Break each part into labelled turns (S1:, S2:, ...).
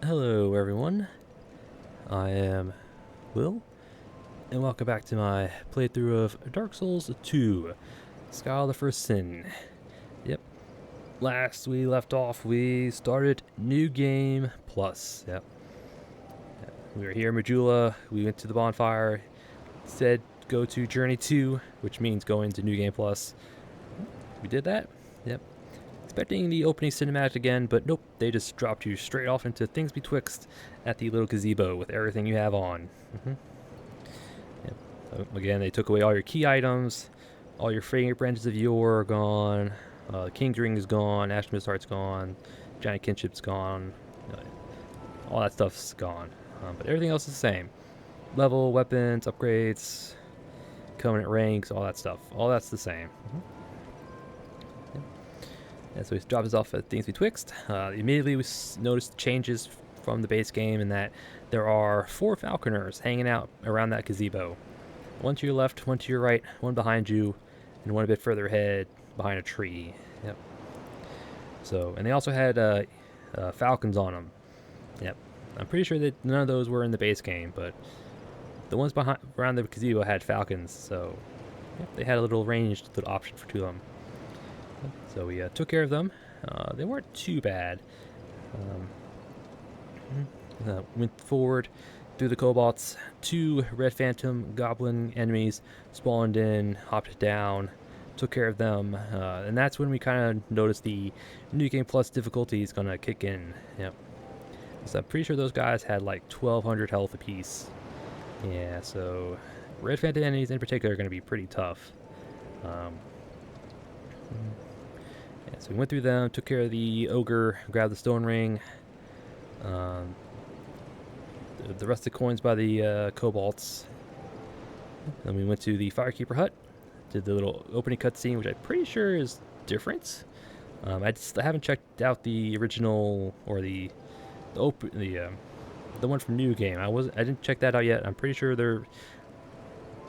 S1: Hello everyone, I am Will, and welcome back to my playthrough of Dark Souls 2, Sky of the First Sin. Yep, last we left off, we started New Game Plus. Yep. We were here in Majula, we went to the bonfire, said go to Journey 2, which means going to New Game Plus. We did that, yep. Expecting the opening cinematic again, but nope, they just dropped you straight off into Things Betwixt at the little gazebo with everything you have on. Yep. So again, they took away all your key items, all your fragrant branches of yore are gone, King's Ring is gone, Ashman's Heart's gone, Giant Kinship's gone, all that stuff's gone. But everything else is the same. Level, weapons, upgrades, covenant ranks, all that stuff. All that's the same. And so he drops us off at Things Betwixt. Immediately we noticed changes from the base game in that there are 4 falconers hanging out around that gazebo. One to your left, one to your right, one behind you, and one a bit further ahead behind a tree. Yep. So, and they also had falcons on them. Yep. I'm pretty sure that none of those were in the base game, but the ones behind around the gazebo had falcons, so yep, they had a little ranged little option for 2 of them. So we took care of them. They weren't too bad. Went forward through the kobolds. 2 red phantom goblin enemies spawned in, hopped down, took care of them, and that's when we kind of noticed the New Game Plus difficulty is gonna kick in. Yep. So I'm pretty sure those guys had like 1,200 health apiece. Yeah, so red phantom enemies in particular are gonna be pretty tough. So we went through them, took care of the ogre, grabbed the stone ring, the rest of the coins by the kobolds. Then we went to the Firekeeper hut, did the little opening cutscene, which I'm pretty sure is different. I haven't checked out the original or the one from New Game. I didn't check that out yet. I'm pretty sure they're.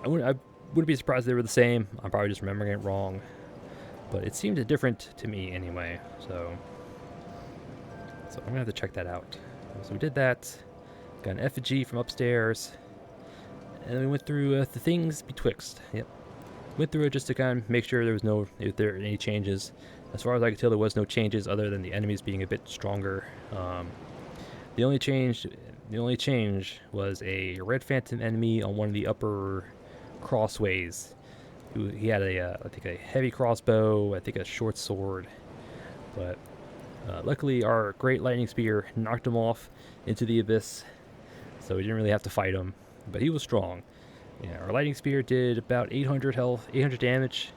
S1: I wouldn't be surprised if they were the same. I'm probably just remembering it wrong. But it seemed different to me anyway, so I'm gonna have to check that out. So we did that, got an effigy from upstairs, and then we went through the Things Betwixt. Yep, went through it just to kind of make sure if there were any changes. As far as I could tell, there was no changes other than the enemies being a bit stronger. The only change was a red phantom enemy on one of the upper crossways. He had I think a heavy crossbow, I think a short sword, but luckily our great lightning spear knocked him off into the abyss, so we didn't really have to fight him, but he was strong. Yeah, our lightning spear did about 800 damage,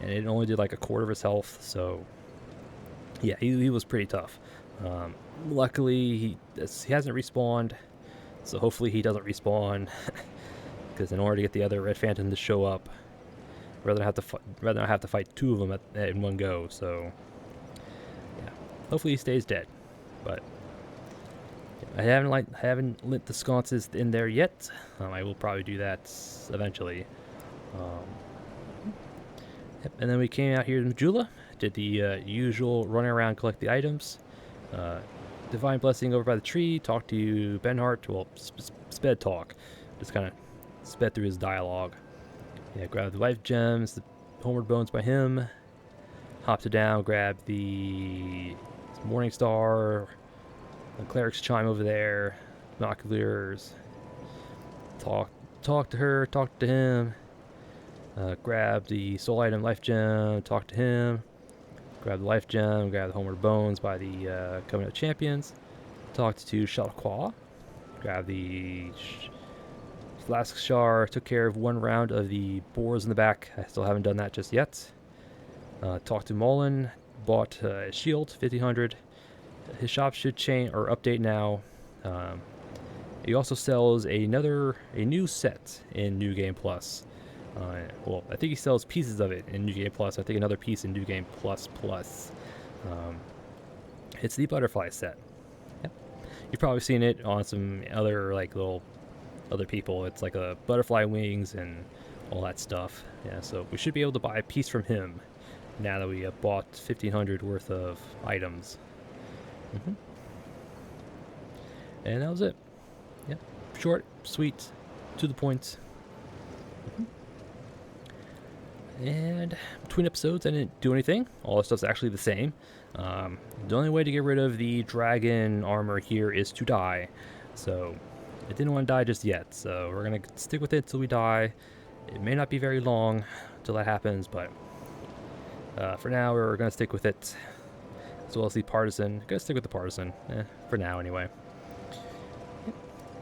S1: and it only did like a quarter of his health, so yeah, he was pretty tough. Luckily, he hasn't respawned, so hopefully he doesn't respawn, because in order to get the other red phantom to show up, rather not have to fight 2 of them in one go. So yeah, hopefully he stays dead. But I haven't lit the sconces in there yet. I will probably do that eventually. Yep. And then we came out here to Majula, did the usual running around, collect the items. Divine Blessing over by the tree, talked to Benhart. Well, sped talk, just kind of sped through his dialogue. Yeah, grab the life gems, the homeward bones by him. Hopped it down, grabbed the Morning Star, the cleric's chime over there, binoculars. Talk to her, talk to him. Grab the soul item life gem, talk to him. Grab the life gem, grab the homeward bones by the Covenant of Champions. Talked to Shalquah. Grab the Flask Shar, took care of 1 round of the boars in the back. I still haven't done that just yet. Talked to Mullen, bought a shield, 1500. His shop should change or update now. He also sells a new set in New Game Plus. Well, I think he sells pieces of it in New Game Plus. I think another piece in New Game Plus Plus. It's the butterfly set. Yep. You've probably seen it on some other like little other people. It's like a butterfly wings and all that stuff. Yeah, so we should be able to buy a piece from him now that we have bought 1,500 worth of items. And that was it. Yep. Short, sweet, to the point. And between episodes, I didn't do anything. All the stuff's actually the same. The only way to get rid of the dragon armor here is to die. So I didn't want to die just yet. So we're going to stick with it till we die. It may not be very long till that happens, but for now we're going to stick with it. As well as the partisan. Going to stick with the partisan. For now anyway.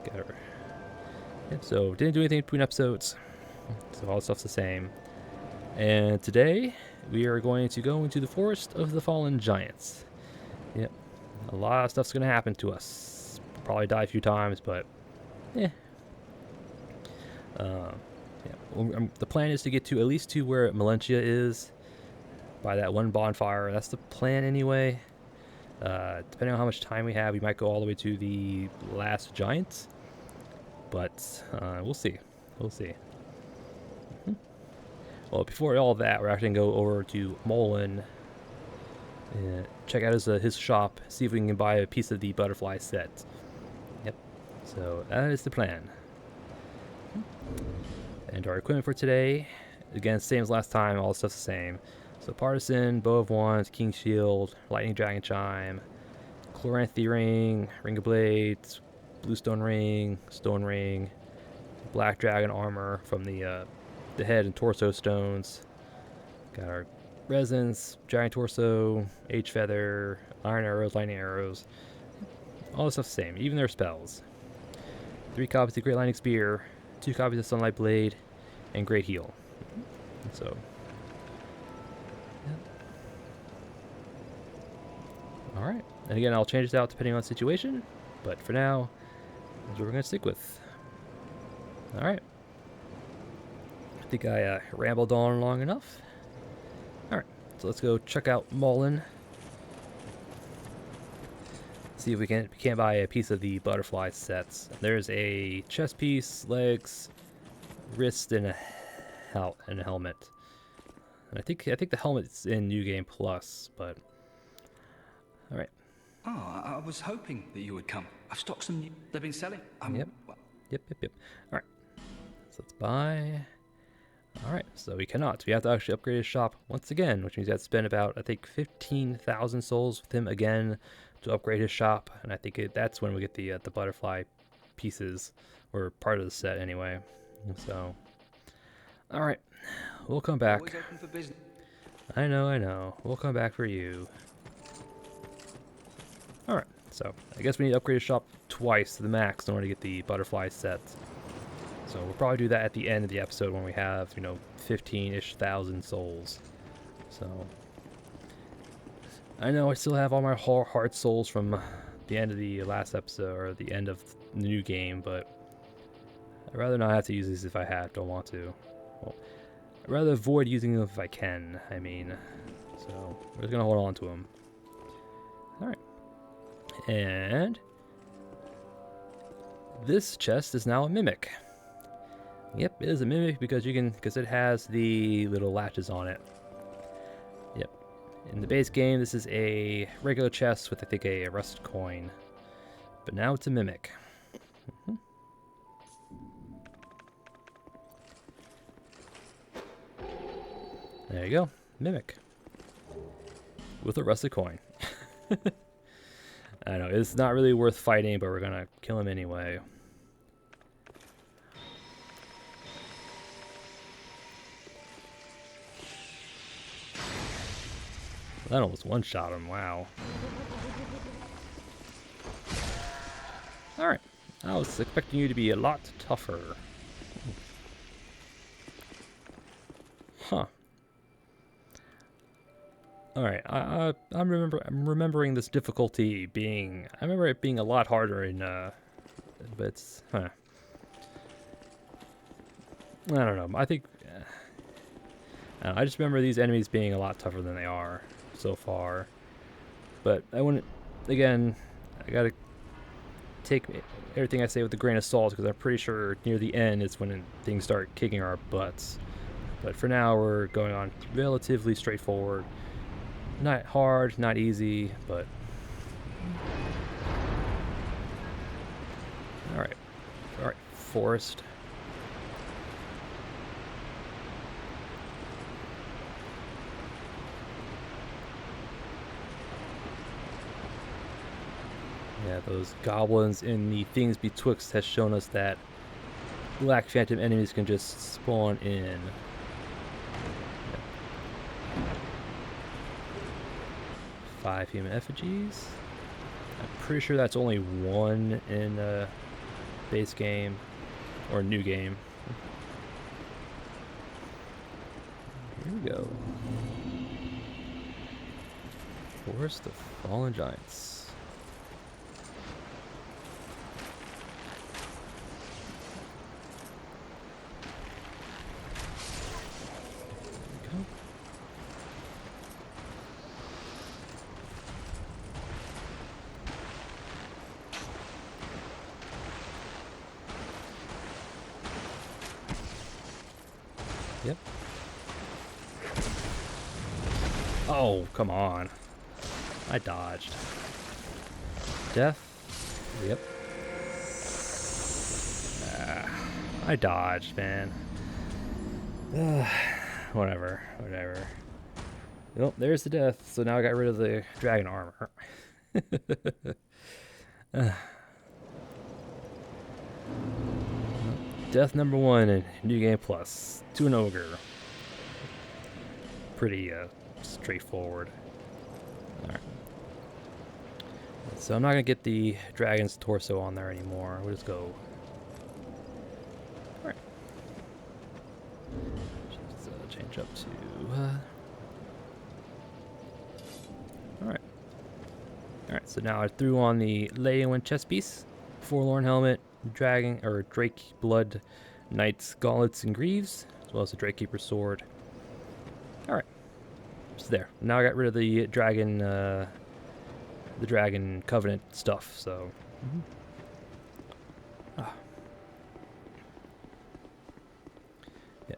S1: Got her. Yep, so didn't do anything between episodes. So all the stuff's the same. And today, we are going to go into the Forest of the Fallen Giants. Yep. A lot of stuff's going to happen to us. Probably die a few times, but... yeah. The plan is to get to at least to where Melentia is. By that one bonfire. That's the plan anyway. Depending on how much time we have, we might go all the way to the last giant. But, we'll see. We'll see. Well, before all that, we're actually going to go over to Mullen and check out his shop, see if we can buy a piece of the butterfly set. Yep, so that is the plan. And our equipment for today, again, same as last time, all the stuff's the same. So Partisan, Bow of Wands, King's Shield, Lightning Dragon Chime, Chloranthy Ring, Ring of Blades, Bluestone Ring, Stone Ring, Black Dragon Armor from the head and torso stones. Got our resins, giant torso, H-feather, iron arrows, lightning arrows. All the stuff's the same, even their spells. 3 copies of Great Lightning Spear, 2 copies of Sunlight Blade, and Great Heal. So, yeah. Alright, and again, I'll change this out depending on the situation, but for now, that's what we're going to stick with. Alright. I think I rambled on long enough. Alright, so let's go check out Mullen. See if we can't buy a piece of the butterfly sets. There's a chest piece, legs, wrist, and a helmet. And I think the helmet's in New Game Plus, but alright.
S2: Oh, I was hoping that you would come. I've stocked some new they've been selling.
S1: Yep. Alright. So let's buy. Alright, so we cannot. We have to actually upgrade his shop once again, which means we have to spend about, I think, 15,000 souls with him again to upgrade his shop. And I think that's when we get the butterfly pieces, or part of the set anyway. So, alright, we'll come back.
S2: Always open for business.
S1: I know. We'll come back for you. Alright, so I guess we need to upgrade his shop twice to the max in order to get the butterfly set. So we'll probably do that at the end of the episode when we have, 15-ish thousand souls. So I know I still have all my heart souls from the end of the last episode, or the end of the new game, but I'd rather not have to use these if I don't want to. Well, I'd rather avoid using them if I can, I mean. So we're just going to hold on to them. Alright. And this chest is now a mimic. Yep, it is a mimic because it has the little latches on it. Yep. In the base game, this is a regular chest with, I think, a rusted coin. But now it's a mimic. There you go. Mimic. With a rusted coin. I know, it's not really worth fighting, but we're gonna kill him anyway. That almost one-shot him, wow. Alright, I was expecting you to be a lot tougher. Huh. Alright, I'm remembering this difficulty being... I remember it being a lot harder in, but it's... Huh. I don't know, I think... I just remember these enemies being a lot tougher than they are so far. But I wouldn't... Again, I gotta take everything I say with a grain of salt, because I'm pretty sure near the end is when things start kicking our butts. But for now, we're going on relatively straightforward. Not hard, not easy, but... forest. Yeah, those goblins in the Things Betwixt has shown us that Black Phantom enemies can just spawn in. 5 human effigies. I'm pretty sure that's only 1 in base game or new game. Here we go. Forest of Fallen Giants. Yep. Oh, come on. I dodged. Death? Yep. I dodged, man. Whatever. Well, there's the death. So now I got rid of the dragon armor. Death number 1 in New Game Plus to an ogre. Pretty straightforward. Alright. So I'm not going to get the dragon's torso on there anymore. We'll just go. Alright. Let's change up to. Alright, so now I threw on the Leowen chest piece, Forlorn helmet, dragon or Drake blood, knights, gauntlets, and greaves, as well as the Drake Keeper's sword. Alright. It's there. Now I got rid of the dragon covenant stuff, so. Yeah,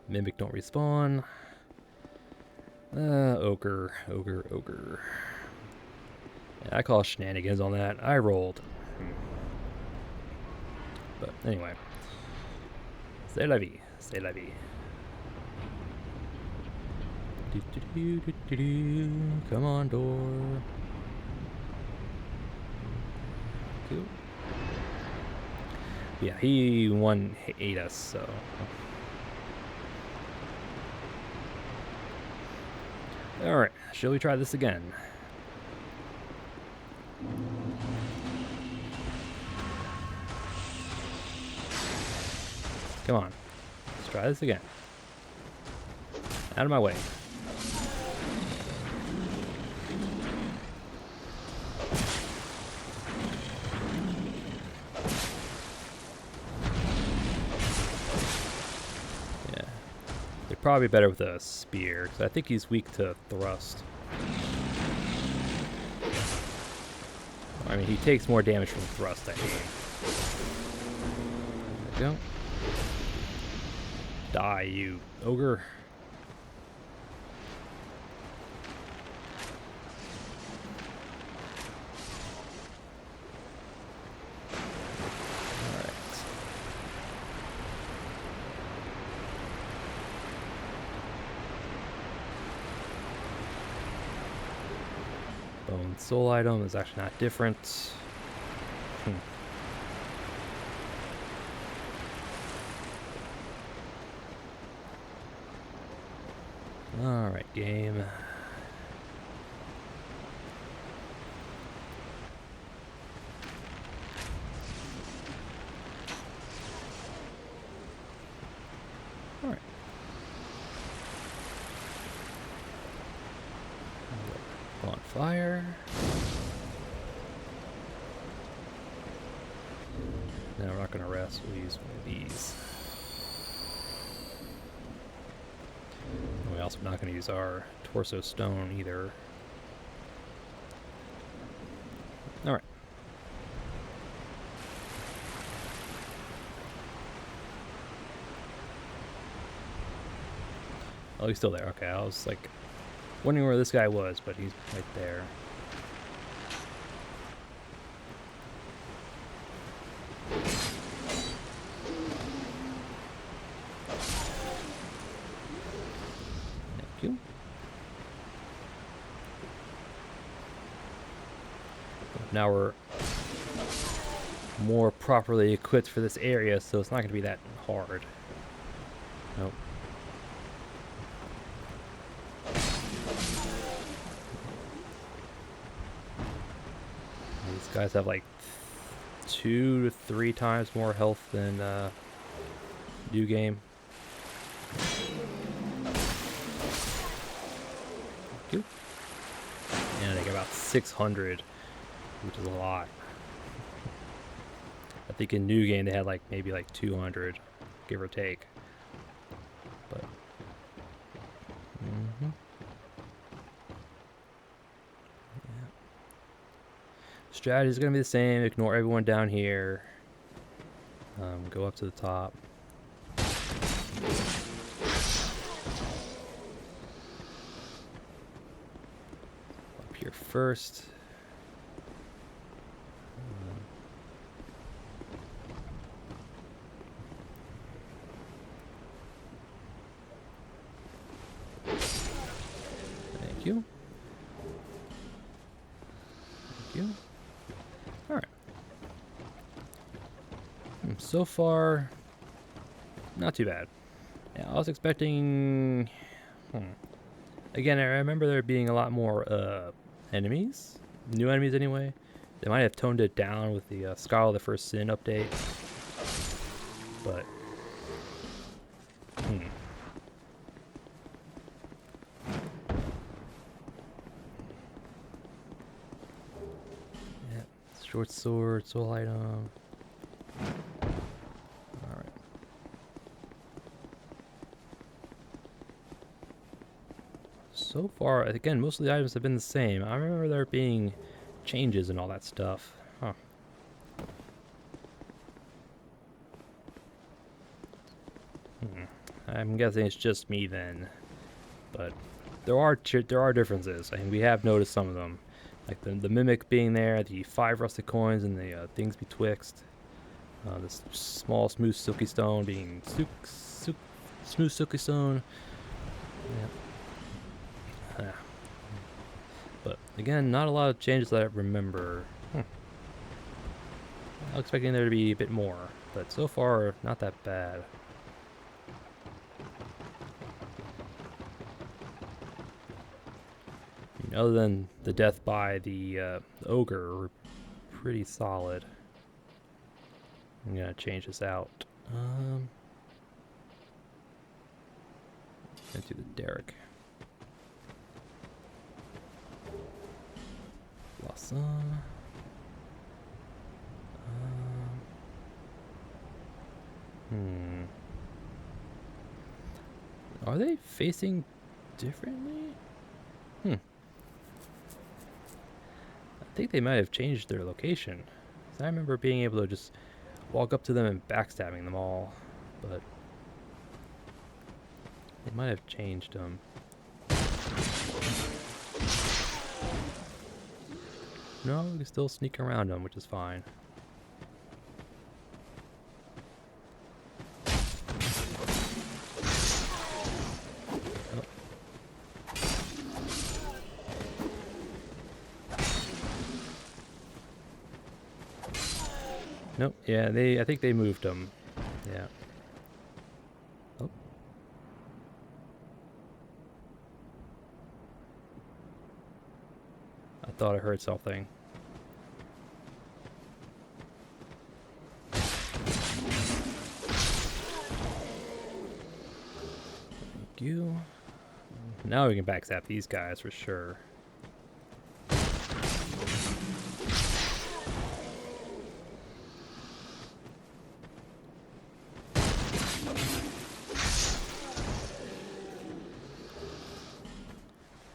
S1: mimic don't respawn. Ogre. Yeah, I call shenanigans on that. I rolled. But anyway. C'est la vie. Come on, door. Cool. Yeah, he ate us, so. Alright, shall we try this again? Come on. Let's try this again. Out of my way. Yeah. They're probably better with a spear, because I think he's weak to thrust. I mean, he takes more damage from thrust, I mean. There we go. Die, you ogre. Alright. Bone soul item is actually not different. Alright, game. Alright. Bonfire. No, we're not going to rest. We'll use one of these. We're also not going to use our torso stone either. Alright. Oh, he's still there. Okay, I was like wondering where this guy was, but he's right there. now we're more properly equipped for this area, so it's not going to be that hard. Nope. These guys have like 2 to 3 times more health than new game. And they get about 600, which is a lot. I think in new game they had like maybe like 200, give or take. But yeah. Strategy is gonna be the same. Ignore everyone down here. Go up to the top. Up here first. Thank you. Thank you. Alright. So far, not too bad. Yeah, I was expecting... Again, I remember there being a lot more enemies. New enemies anyway. They might have toned it down with the Skull of the First Sin update. But... Yeah, short sword, soul item. Alright. So far, again, most of the items have been the same. I remember there being changes and all that stuff. Huh. I'm guessing it's just me then. But there are differences. I mean, we have noticed some of them. Like the mimic being there, the 5 rusted coins, and the things betwixt. This small, smooth, silky stone being smooth, silky stone. Yeah. But again, not a lot of changes that I remember. I was expecting there to be a bit more, but so far, not that bad. I mean, other than the death by the ogre, we're pretty solid. I'm gonna change this out. Into the Derrick. Blossom. Are they facing differently? I think they might have changed their location. 'Cause I remember being able to just walk up to them and backstabbing them all, but they might have changed them. No, we can still sneak around them, which is fine. Nope. Yeah, I think they moved them. Yeah. Oh. I thought I heard something. Thank you. Now we can backstab these guys for sure.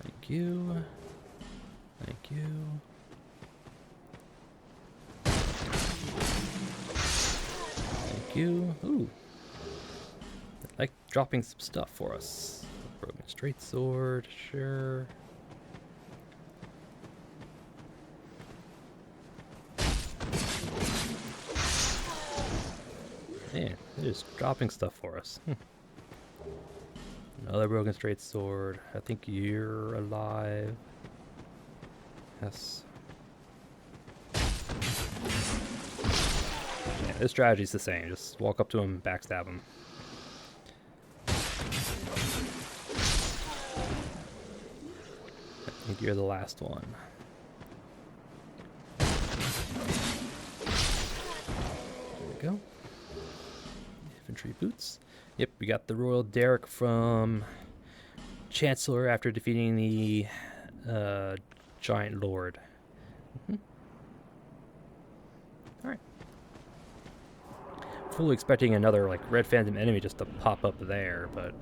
S1: Thank you. Thank you. Thank you. Ooh. I like dropping some stuff for us. Broken straight sword, sure. Man, they're just dropping stuff for us. Another broken straight sword. I think you're alive. Yes. Yeah, this strategy's the same. Just walk up to him, backstab him. I think you're the last one. There we go. Infantry boots. Yep, we got the Royal Derrick from Chancellor after defeating the Giant Lord. Alright. Fully expecting another like Red Phantom enemy just to pop up there, but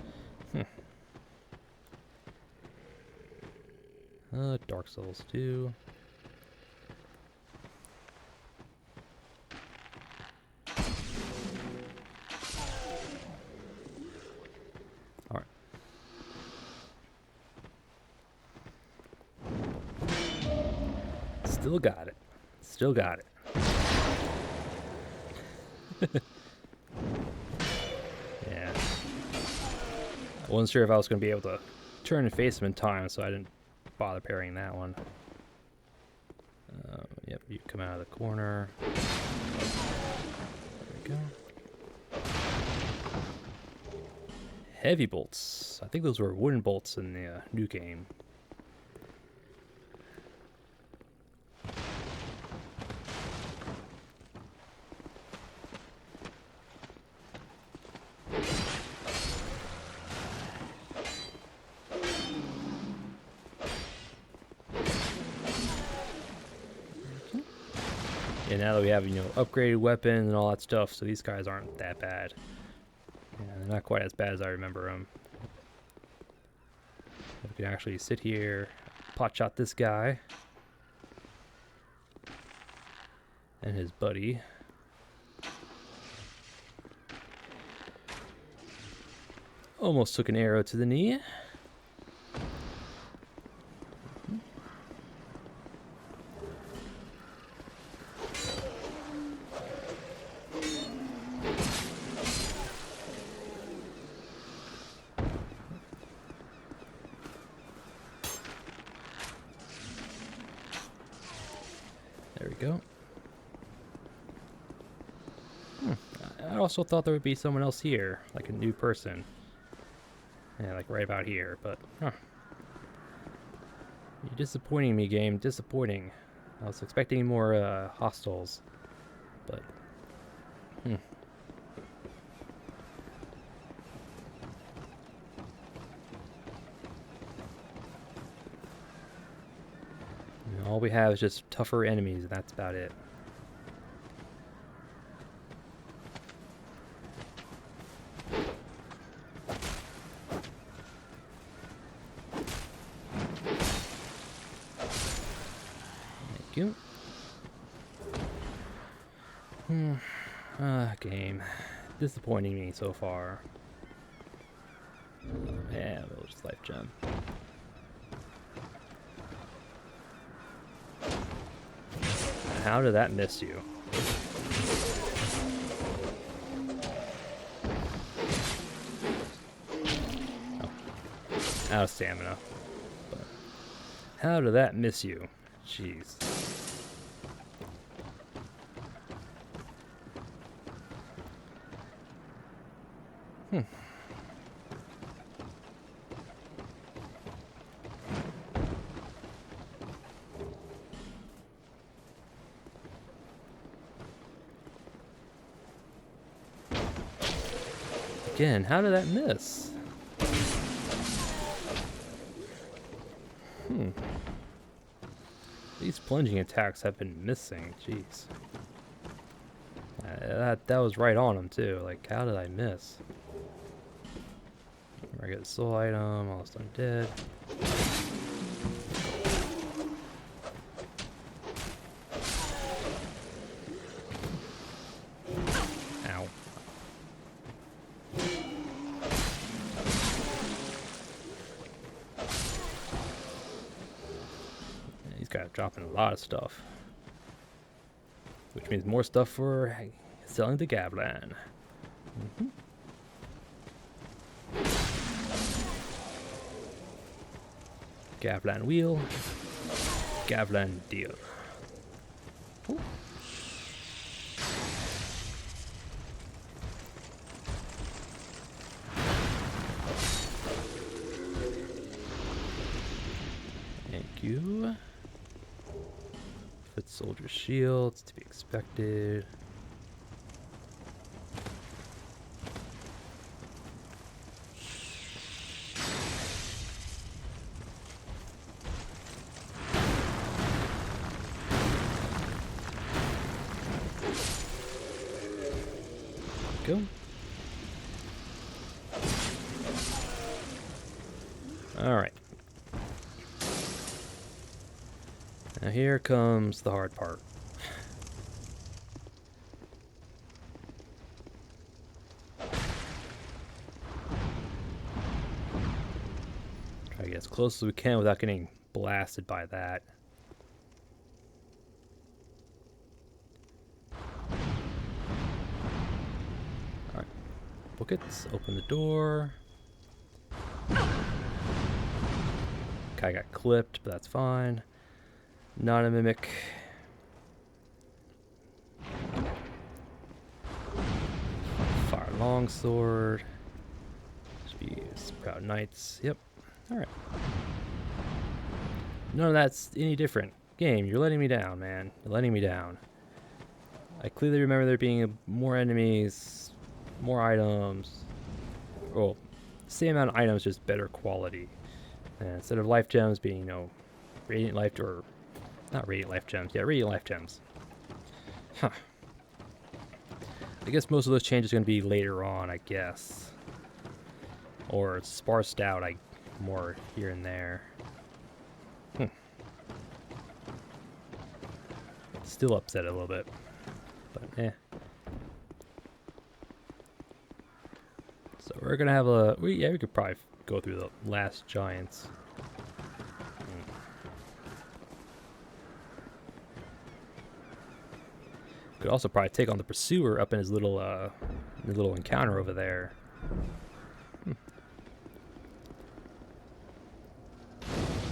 S1: Dark Souls 2. Alright. Still got it. Still got it. Yeah. I wasn't sure if I was going to be able to turn and face him in time, so I didn't bother parrying that one. Yep, you come out of the corner. There we go. Heavy bolts. I think those were wooden bolts in the new game. And now that we have, you know, upgraded weapons and all that stuff, so these guys aren't that bad. Yeah, they're not quite as bad as I remember them. We can actually sit here, pot shot this guy and his buddy. Almost took an arrow to the knee. There we go. I also thought there would be someone else here, like a new person. Yeah, like right about here, but You're disappointing me, game. Disappointing. I was expecting more hostiles, but all we have is just tougher enemies, and that's about it. Thank you. Game. Disappointing me so far. Yeah, we'll just life gem. How did that miss you? Oh. Out of stamina. But how did that miss you? Jeez. Again, how did that miss? These plunging attacks have been missing. Jeez. That was right on him too. Like, how did I miss? I get a soul item, almost undead. Ow. These guys are dropping a lot of stuff. Which means more stuff for selling to Gavlan. Gavlan wheel. Gavlan deal. Ooh. Thank you. Foot soldier shields to be expected. Go. All right. Now here comes the hard part. Try to get as close as we can without getting blasted by that. Alright. Book it. Open the door. Okay, I got clipped, but that's fine. Not a mimic. Fire longsword. Should be Proud Knights. Yep. Alright. None of that's any different. Game, you're letting me down, man. You're letting me down. I clearly remember there being more enemies, more items. Well, same amount of items, just better quality. And instead of life gems being, you know, radiant life, or not radiant life gems. Yeah, radiant life gems. Huh. I guess most of those changes are going to be later on, I guess. Or sparsed out, more here and there. Still upset a little bit, but eh. So we're gonna have we could probably go through the last giants. Could also probably take on the pursuer up in his little encounter over there.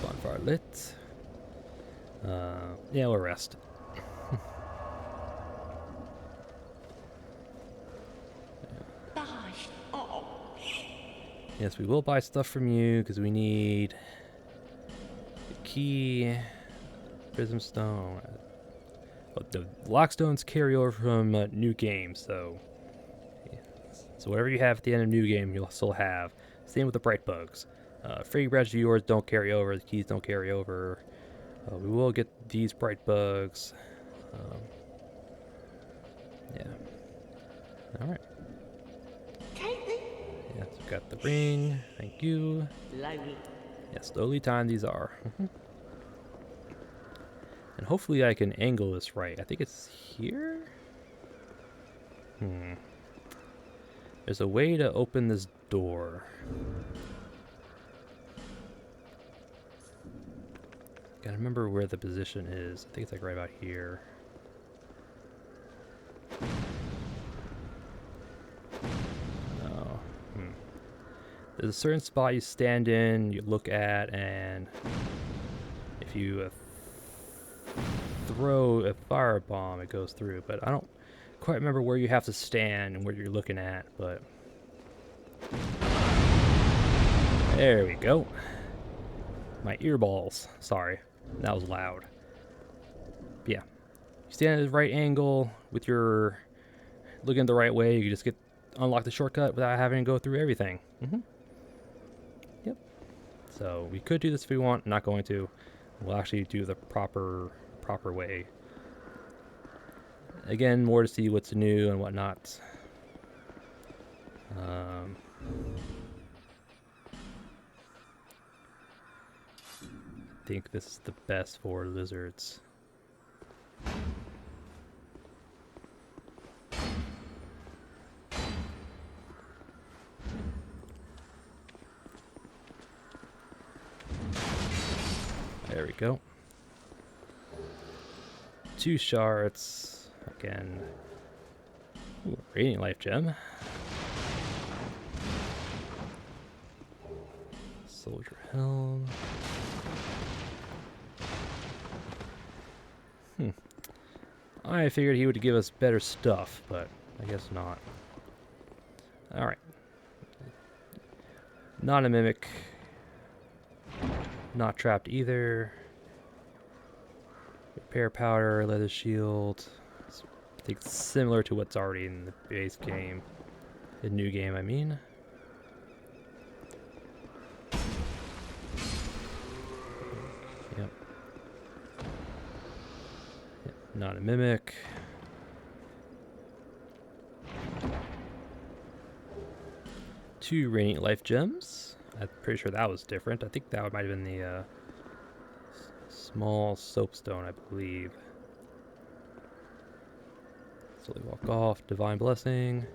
S1: Bonfire lit. Yeah, we'll rest. Yes, we will buy stuff from you because we need the key, prism stone. But the lockstones carry over from new games, so whatever you have at the end of new game, you'll still have. Same with the bright bugs. Free badges of yours don't carry over. The keys don't carry over. We will get these bright bugs. Yeah. All right. Yes, we've got the ring. Thank you. Yeah, slowly time these are. And hopefully I can angle this right. I think it's here? There's a way to open this door. Gotta remember where the position is. I think it's like right about here. There's a certain spot you stand in, you look at, and if you throw a firebomb, it goes through. But I don't quite remember where you have to stand and where you're looking at, but there we go. My earballs. Sorry, that was loud. But yeah, you stand at the right angle with your looking the right way. You just unlock the shortcut without having to go through everything. Yep. So we could do this if we want. I'm not going to. We'll actually do the proper way. Again, more to see what's new and whatnot. I think this is the best for lizards. There we go. 2 shards. Again. Ooh, radiant life gem. Soldier helm. I figured he would give us better stuff, but I guess not. Alright. Not a mimic. Not trapped either. Repair powder, leather shield. I think similar to what's already in the base game. The new game, I mean. Yep. Not a mimic. Two radiant life gems. I'm pretty sure that was different. I think that might have been the small soapstone, I believe. Slowly walk off. Divine blessing.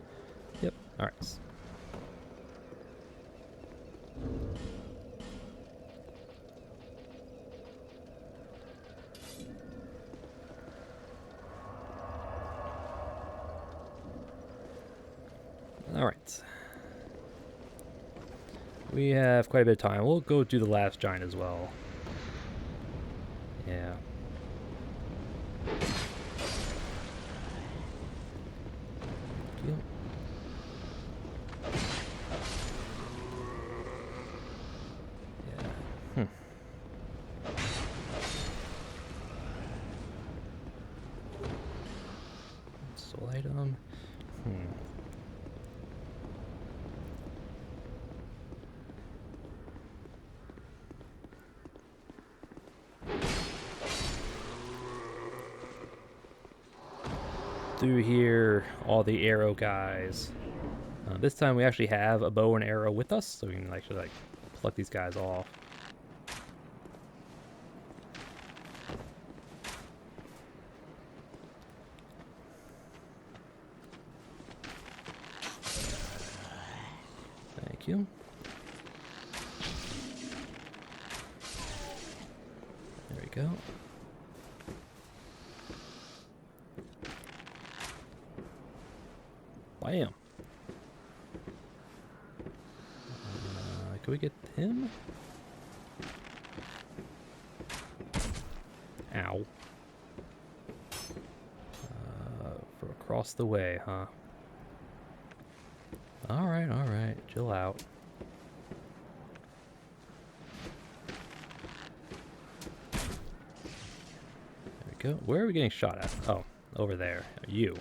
S1: Yep. All right. All right. We have quite a bit of time. We'll go do the last giant as well. Yeah. Yep. Yeah. Soul item. Through here, all the arrow guys. This time we actually have a bow and arrow with us, so we can actually like pluck these guys off. Thank you. There we go. Bam. Can we get him? Ow. For across the way, huh? Alright. Chill out. There we go. Where are we getting shot at? Oh, over there. You.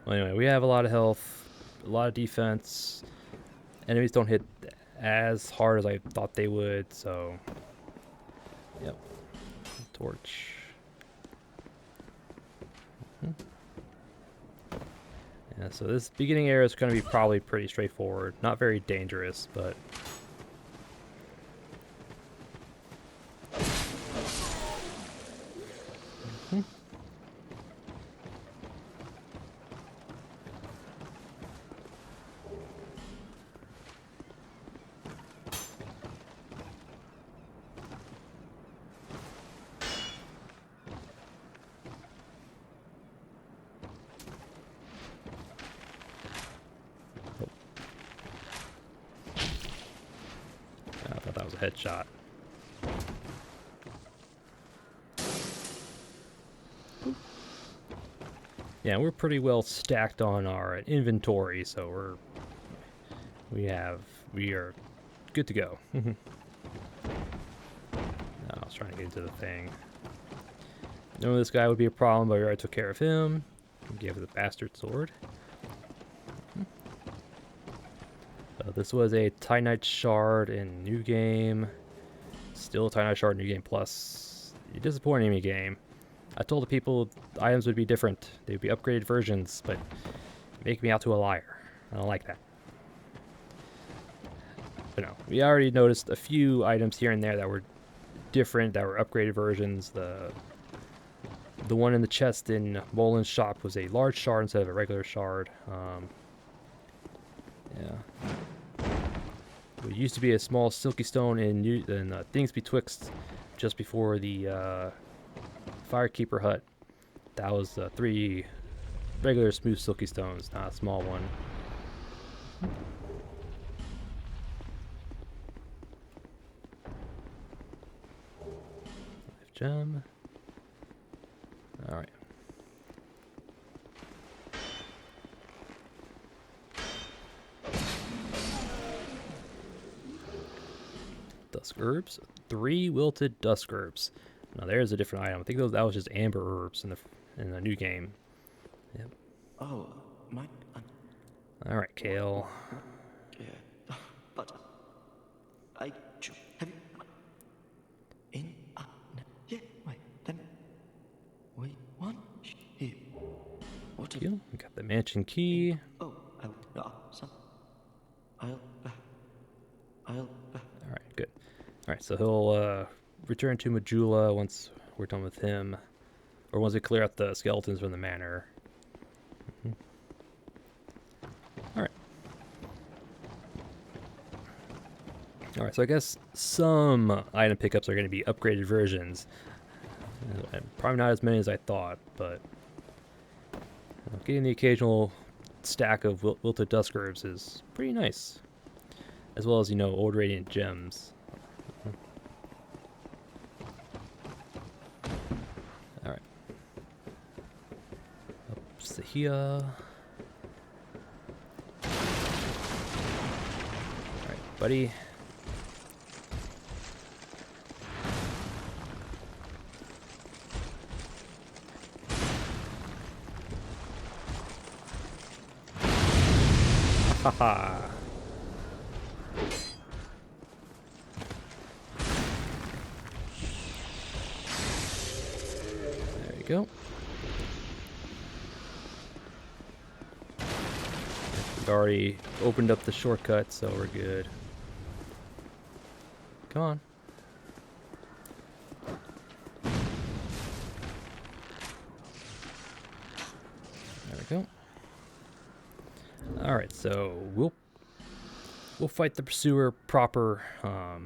S1: Well, anyway, we have a lot of health, a lot of defense. Enemies don't hit as hard as I thought they would, so... Yep. Torch. Yeah, so this beginning area is going to be probably pretty straightforward. Not very dangerous, but... I thought that was a headshot. Yeah, we're pretty well stacked on our inventory, so we are good to go. I was trying to get into the thing. Knowing this guy would be a problem, but we already took care of him. We gave the bastard sword. So this was a Titanite shard in New Game. Still a Titanite shard in New Game Plus. You're disappointing me, game. I told the people items would be different. They'd be upgraded versions, but make me out to a liar. I don't like that. But no, we already noticed a few items here and there that were different, that were upgraded versions. The one in the chest in Molin's shop was a large shard instead of a regular shard. Yeah. It used to be a small silky stone in Things Betwixt, just before the Firekeeper hut. That was 3 regular smooth silky stones, not a small one. gem. Alright. Dusk herbs. 3 wilted dusk herbs. Now there's a different item. I think that was just amber herbs in the new game. Yep.
S3: Oh, my.
S1: Alright, Kale.
S3: Yeah. But. Have you. In. Yeah, wait, then. Wait, what? Here. What have
S1: You got the mansion key.
S3: Oh, son. I'll.
S1: Alright, good. Alright, so he'll return to Majula once we're done with him. Or once we clear out the skeletons from the manor. Alright. Alright, so I guess some item pickups are going to be upgraded versions. Probably not as many as I thought, but getting the occasional stack of wilted dusk herbs is pretty nice. As well as, old radiant gems. Alright. Up to here. Alright, buddy. Haha. There you go. We've already opened up the shortcut, so we're good. Come on. There we go. Alright, so we'll fight the pursuer proper. Let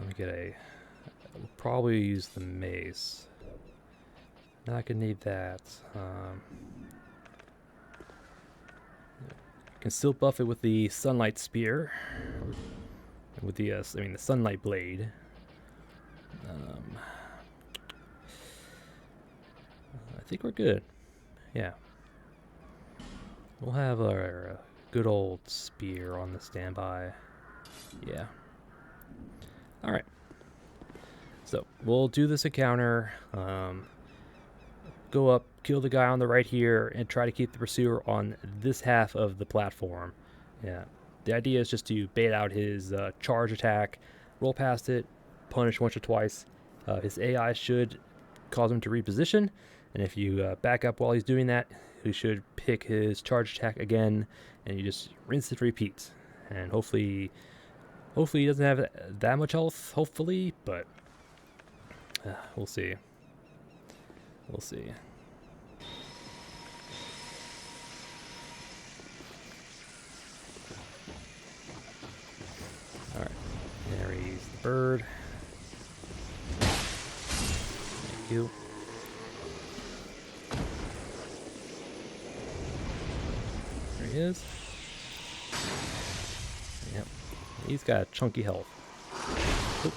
S1: me get we'll probably use the mace. Not gonna need that. Can still buff it with the sunlight spear, with the the sunlight blade. I think we're good. Yeah. We'll have our good old spear on the standby. Yeah. Alright. So, we'll do this encounter. Go up, kill the guy on the right here, and try to keep the pursuer on this half of the platform. Yeah. The idea is just to bait out his charge attack, roll past it, punish once or twice. His AI should cause him to reposition, and if you back up while he's doing that, he should pick his charge attack again, and you just rinse and repeat. And hopefully he doesn't have that much health, hopefully, but we'll see. We'll see. Alright, there he's the bird. Thank you. There he is. Yep, he's got chunky health. Oop.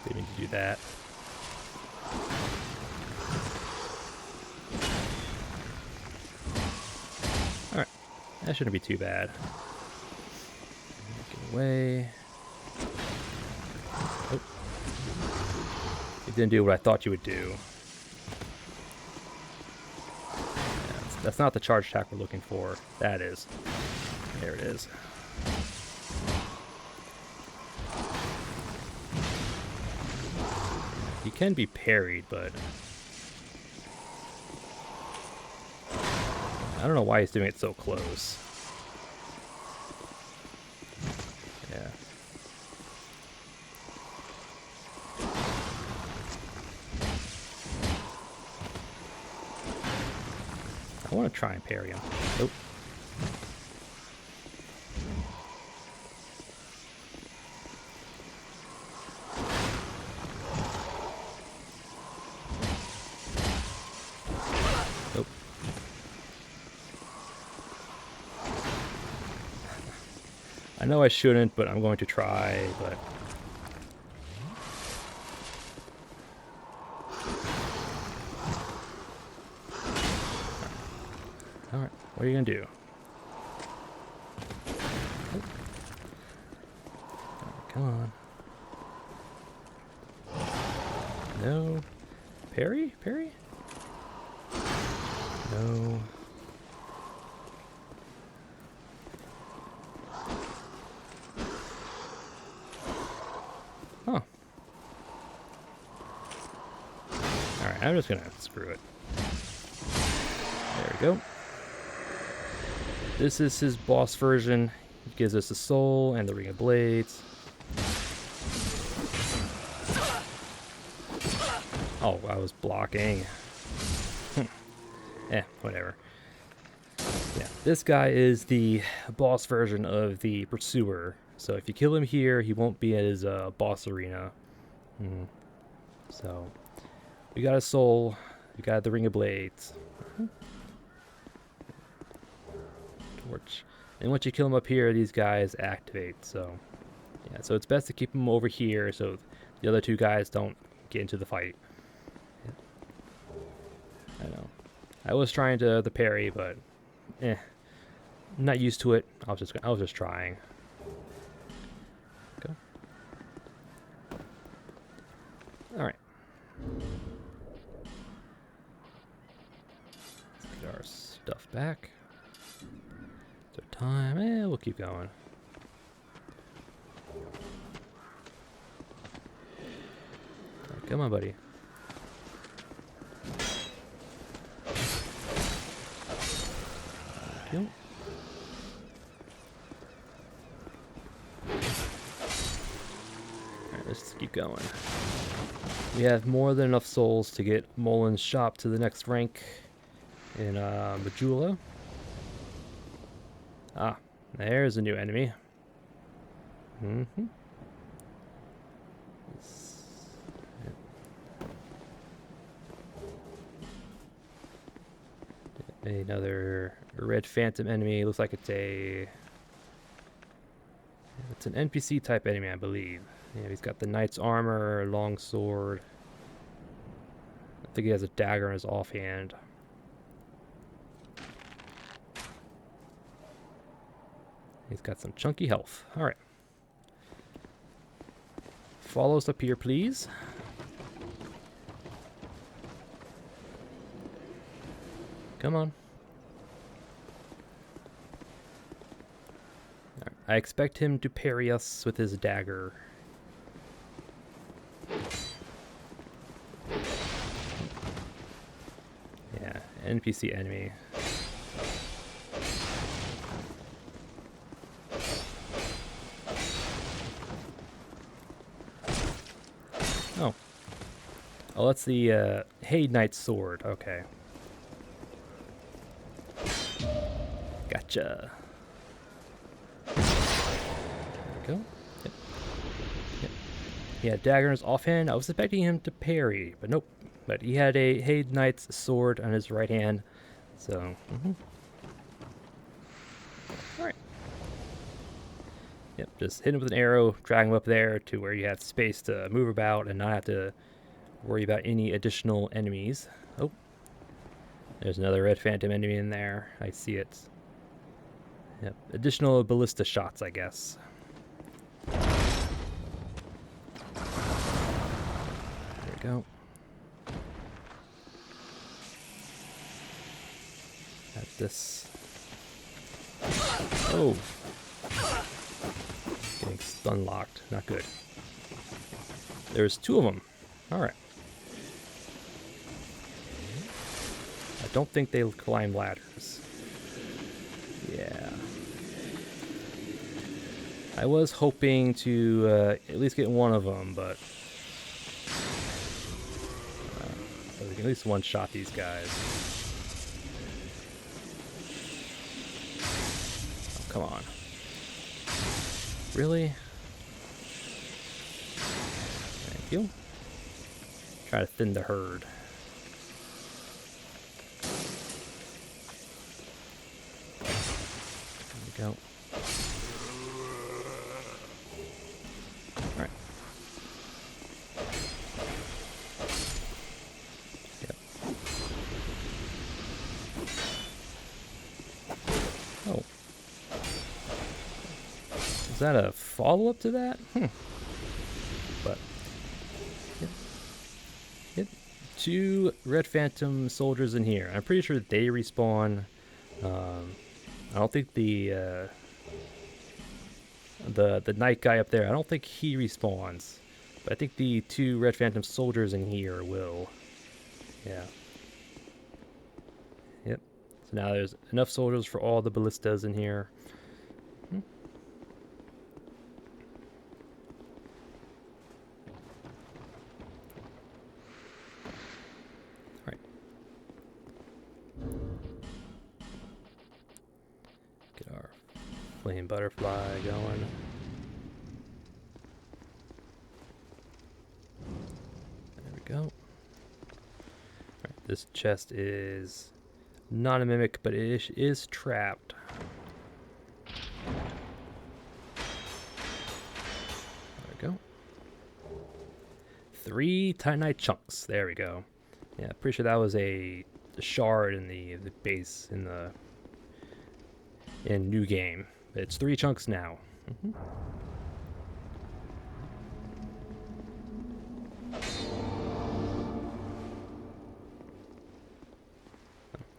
S1: Didn't mean to do that. Alright, that shouldn't be too bad. Get away. Oh. You didn't do what I thought you would do. Yeah, that's not the charge attack we're looking for. That is. There it is. He can be parried, but I don't know why he's doing it so close. Yeah. I want to try and parry him. Nope. Nope. I know I shouldn't, but I'm going to try, but... Alright, what are you gonna do? Oh. Come on. No. Parry? Parry? No. Huh. Alright, I'm just gonna screw it. There we go. This is his boss version. He gives us the soul and the ring of blades. Oh, I was blocking. Whatever. Yeah, this guy is the boss version of the pursuer. So if you kill him here, he won't be at his boss arena. So we got a soul. We got the ring of blades. Torch. And once you kill him up here, these guys activate. So yeah, so it's best to keep them over here so the other two guys don't get into the fight. I know. I was trying to the parry, but I'm not used to it. I was just trying. Go. All right. Let's get our stuff back. Is there time? We'll keep going. All right, come on, buddy. Alright, let's keep going. We have more than enough souls to get Molin's shop to the next rank in Majula. Ah, there's a new enemy. Another red phantom enemy. Looks like it's an NPC type enemy, I believe. Yeah, he's got the knight's armor, long sword. I think he has a dagger in his offhand. He's got some chunky health. All right. Follow us up here, please. Come on. Right. I expect him to parry us with his dagger. Yeah, NPC enemy. Oh. Oh, that's the Hey Knight's sword. Okay. Gotcha. There we go. Yep. Yep. He had dagger in his offhand. I was expecting him to parry, but nope. But he had a Hey Knight's sword on his right hand. So, Alright. Yep, just hit him with an arrow, drag him up there to where you have space to move about and not have to worry about any additional enemies. Oh. There's another red phantom enemy in there. I see it. Yep. Additional ballista shots, I guess. There we go. At this. Oh. Getting stun locked. Not good. There's two of them. Alright. I don't think they climb ladders. Yeah. I was hoping to at least get one of them, but so we can at least one-shot these guys. Oh, come on. Really? Thank you. Try to thin the herd. There we go. Is that a follow-up to that? But yep. 2 Red Phantom soldiers in here. I'm pretty sure they respawn. I don't think the night guy up there, I don't think he respawns. But I think the 2 Red Phantom soldiers in here will. Yeah. Yep. So now there's enough soldiers for all the ballistas in here. Alright. Get our flame butterfly going. There we go. Alright, this chest is not a mimic, but it is trapped. There we go. 3 Titanite chunks. There we go. Yeah, pretty sure that was a shard in the base in new game. It's 3 chunks now.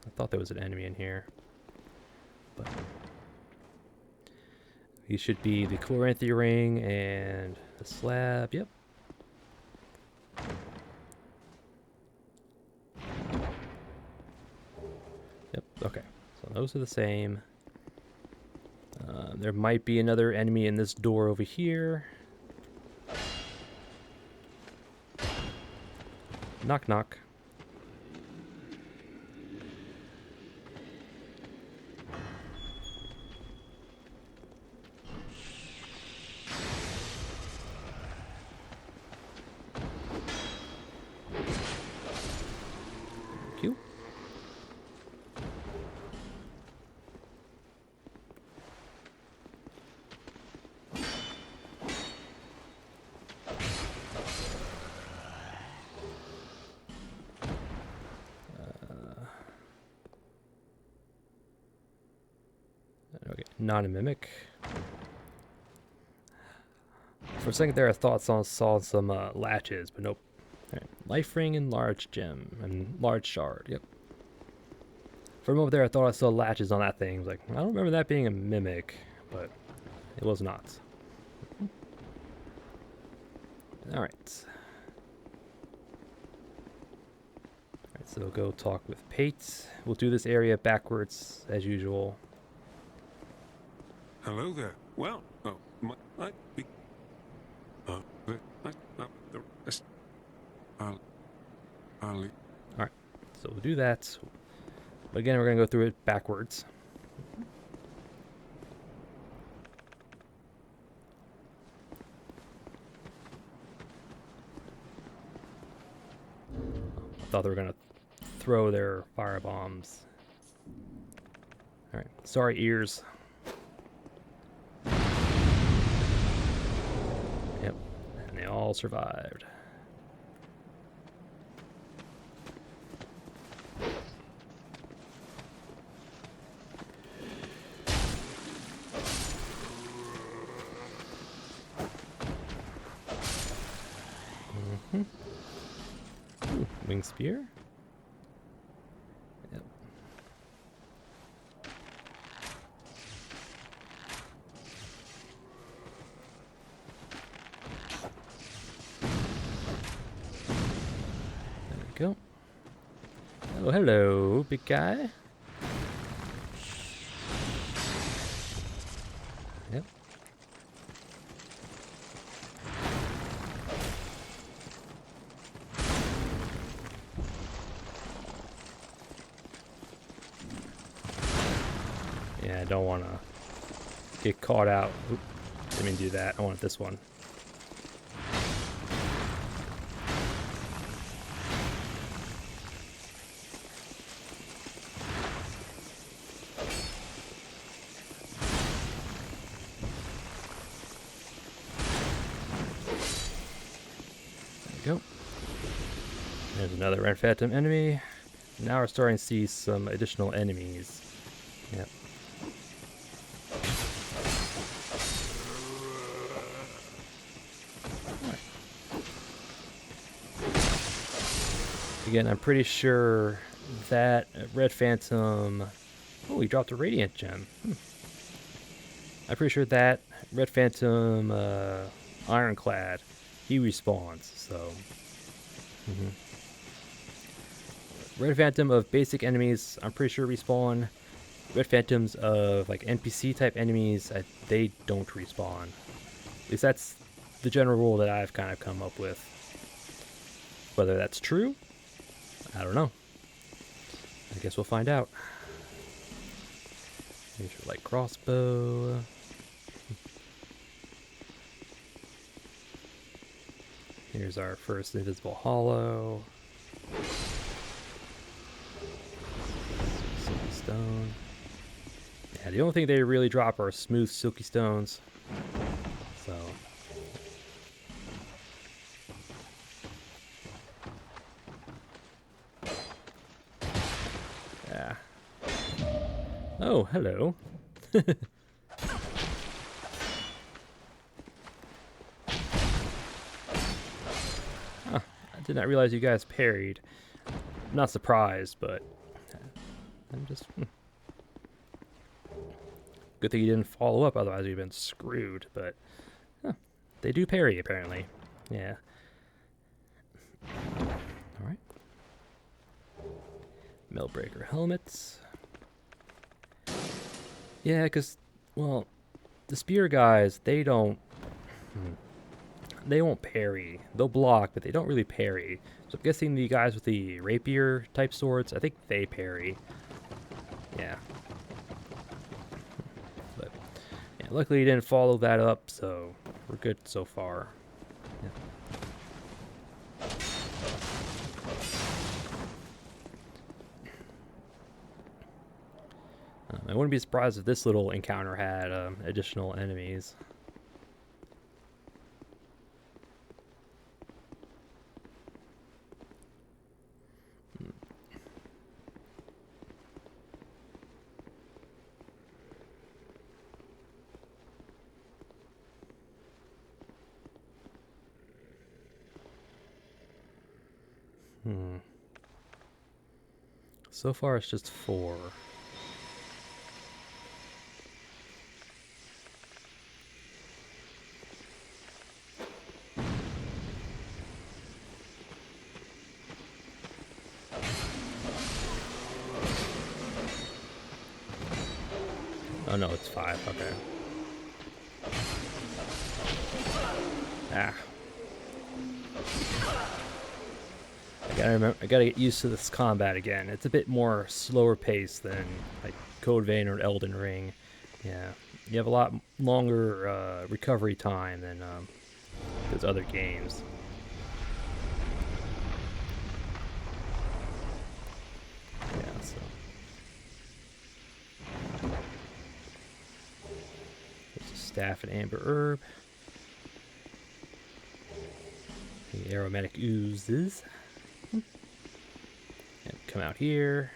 S1: I thought there was an enemy in here, but he should be the Chloranthy ring and the slab. Yep. Yep. Okay. So those are the same. There might be another enemy in this door over here. Knock knock. Thank you. Okay, not a mimic. For a second there, I thought I saw some latches, but nope. All right. Life ring and large gem and large shard. Yep. For a moment there, I thought I saw latches on that thing. I was like, I don't remember that being a mimic, but it was not. All right. All right. So we'll go talk with Pate. We'll do this area backwards as usual.
S4: Hello there. Well, the rest. I'll leave.
S1: Alright, so we'll do that. But again, we're going to go through it backwards. I thought they were going to throw their fire bombs. Alright, sorry ears. Yep, and they all survived. Ooh, wing spear? Yep. There we go. Oh, hello, big guy. Yep. Yeah, I don't want to get caught out. Oop, didn't mean to do that. I want this one. There we go. There's another Red Phantom enemy. Now we're starting to see some additional enemies. Yep. Again, I'm pretty sure that Red Phantom... Oh, he dropped a Radiant Gem. I'm pretty sure that Red Phantom Ironclad, he respawns, so... Red Phantom of basic enemies, I'm pretty sure respawn. Red Phantoms of like NPC type enemies, they don't respawn. At least that's the general rule that I've kind of come up with. Whether that's true, I don't know. I guess we'll find out. Here's your light crossbow. Here's our first invisible hollow. Silky stone. Yeah, the only thing they really drop are smooth silky stones. So. Yeah. Oh, hello. Huh, I did not realize you guys parried. I'm not surprised, but I'm just... Good thing you didn't follow up, otherwise you'd been screwed, but... Huh, they do parry, apparently. Yeah. Alright. Millbreaker helmets. Yeah, because, well, the spear guys, they don't... They won't parry. They'll block, but they don't really parry. So I'm guessing the guys with the rapier type swords, I think they parry. Yeah. But yeah, luckily you didn't follow that up, so we're good so far. Yeah. I wouldn't be surprised if this little encounter had additional enemies. So far it's just 4. Oh no, it's 5, okay. Ah. I gotta get used to this combat again. It's a bit more slower paced than like Code Vein or Elden Ring. Yeah, you have a lot longer recovery time than those other games. Yeah, so there's a staff and amber herb. The aromatic oozes. And come out here.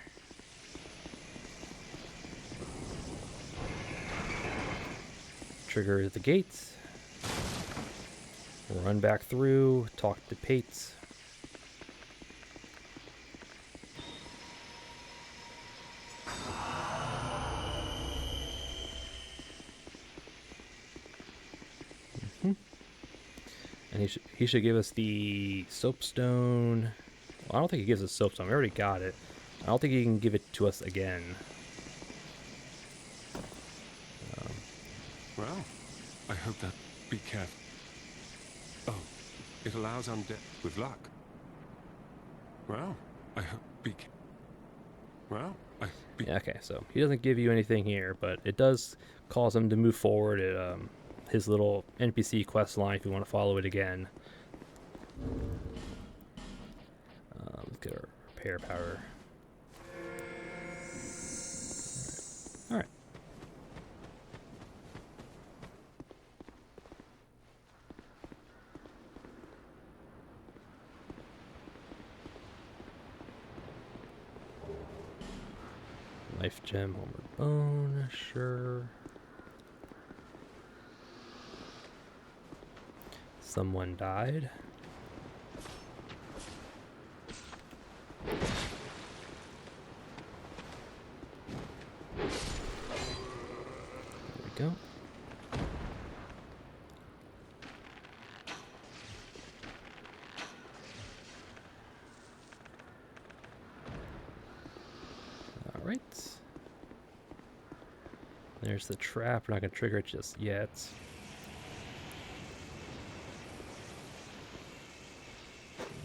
S1: Trigger the gates. Run back through. Talk to Pates. And he should give us the soapstone. Well, I don't think he gives us soapstone. We already got it. I don't think he can give it to us again.
S4: Well, I hope that... Be careful. Oh, it allows undead with luck. Well, I hope... Be... Well, I... Be...
S1: Yeah, okay, so he doesn't give you anything here, but it does cause him to move forward at his little NPC quest line if you want to follow it again. Let's get our repair powder. Alright. Life gem, homeward bone, sure. Someone died. we go. All right. There's the trap. We're not gonna trigger it just yet.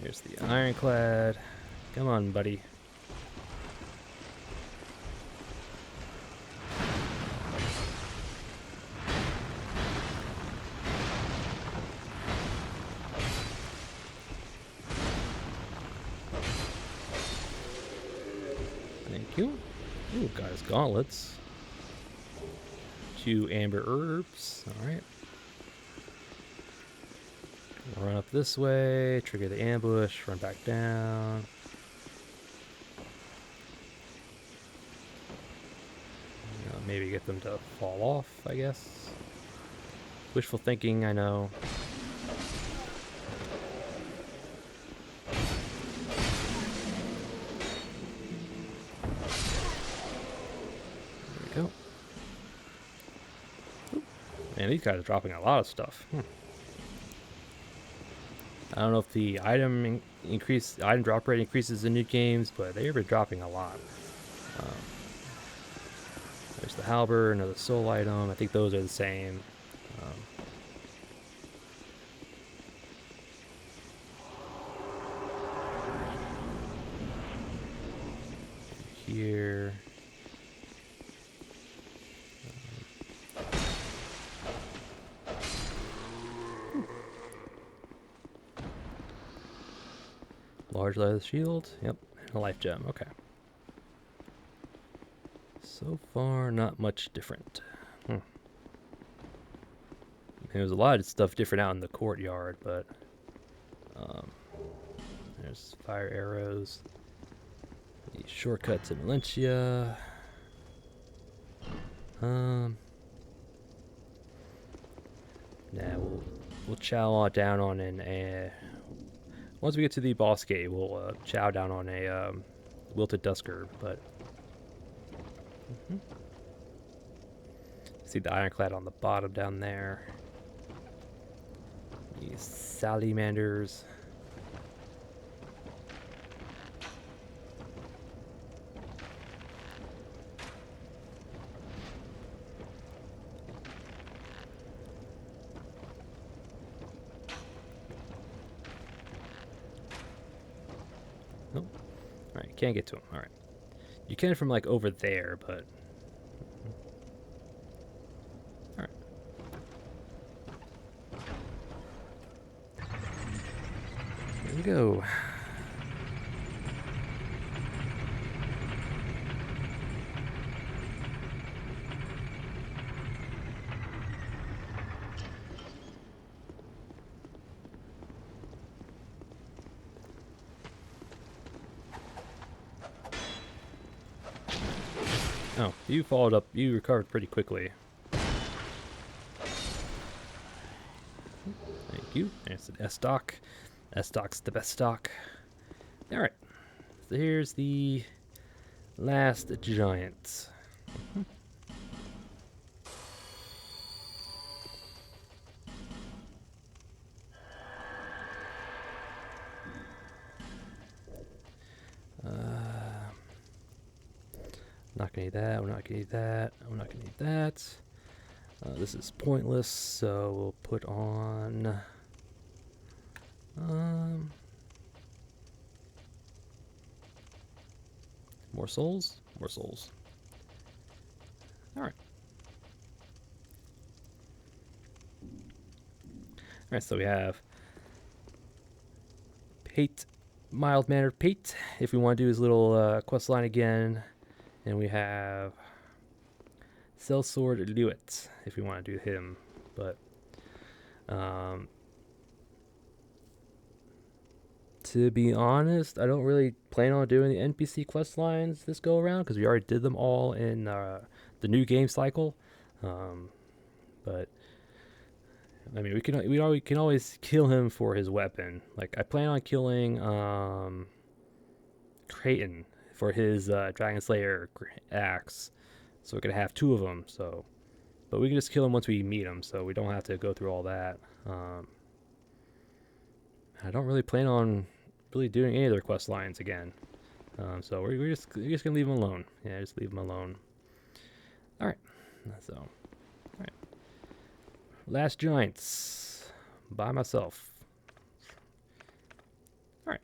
S1: Here's the ironclad. Come on, buddy. Thank you. Ooh, got his gauntlets. 2 amber herbs. Alright. Run up this way, trigger the ambush, run back down. Maybe get them to fall off, I guess. Wishful thinking, I know. There we go. Oop. Man, these guys are dropping a lot of stuff. I don't know if the item drop rate increases in new games, but they've been dropping a lot. There's the halberd, another soul item. I think those are the same. Here. Large leather shield. Yep. And a life gem. Okay. So far, not much different. There's a lot of stuff different out in the courtyard, but there's fire arrows. The shortcut to Valencia. Nah, we'll chow on down on an. Once we get to the boss gate, we'll chow down on a wilted dusker, but. See the ironclad on the bottom down there. These salamanders. Nope. Alright, can't get to him. Alright. You can from like over there, but alright. Here we go. Oh, you followed up. You recovered pretty quickly. Thank you. There's an S-stock. S-stock's the best stock. Alright. So here's the last giant. Not gonna need that, we're not gonna need that, we're not gonna need that. This is pointless, so we'll put on more souls? More souls. Alright. Alright, so we have Pate, mild-mannered Pate, if we want to do his little quest line again. And we have Sellsword Lewitt, if we want to do him. But to be honest, I don't really plan on doing the NPC quest lines this go around because we already did them all in the new game cycle. But I mean, we can always kill him for his weapon. Like I plan on killing Creighton for his Dragon Slayer axe, so we're gonna have 2 of them. So But we can just kill him once we meet him, so we don't have to go through all that. I don't really plan on really doing any of their quest lines again. So we're just gonna leave him alone. Yeah, just leave him alone. All right. So, all right. Last Giants by myself. All right.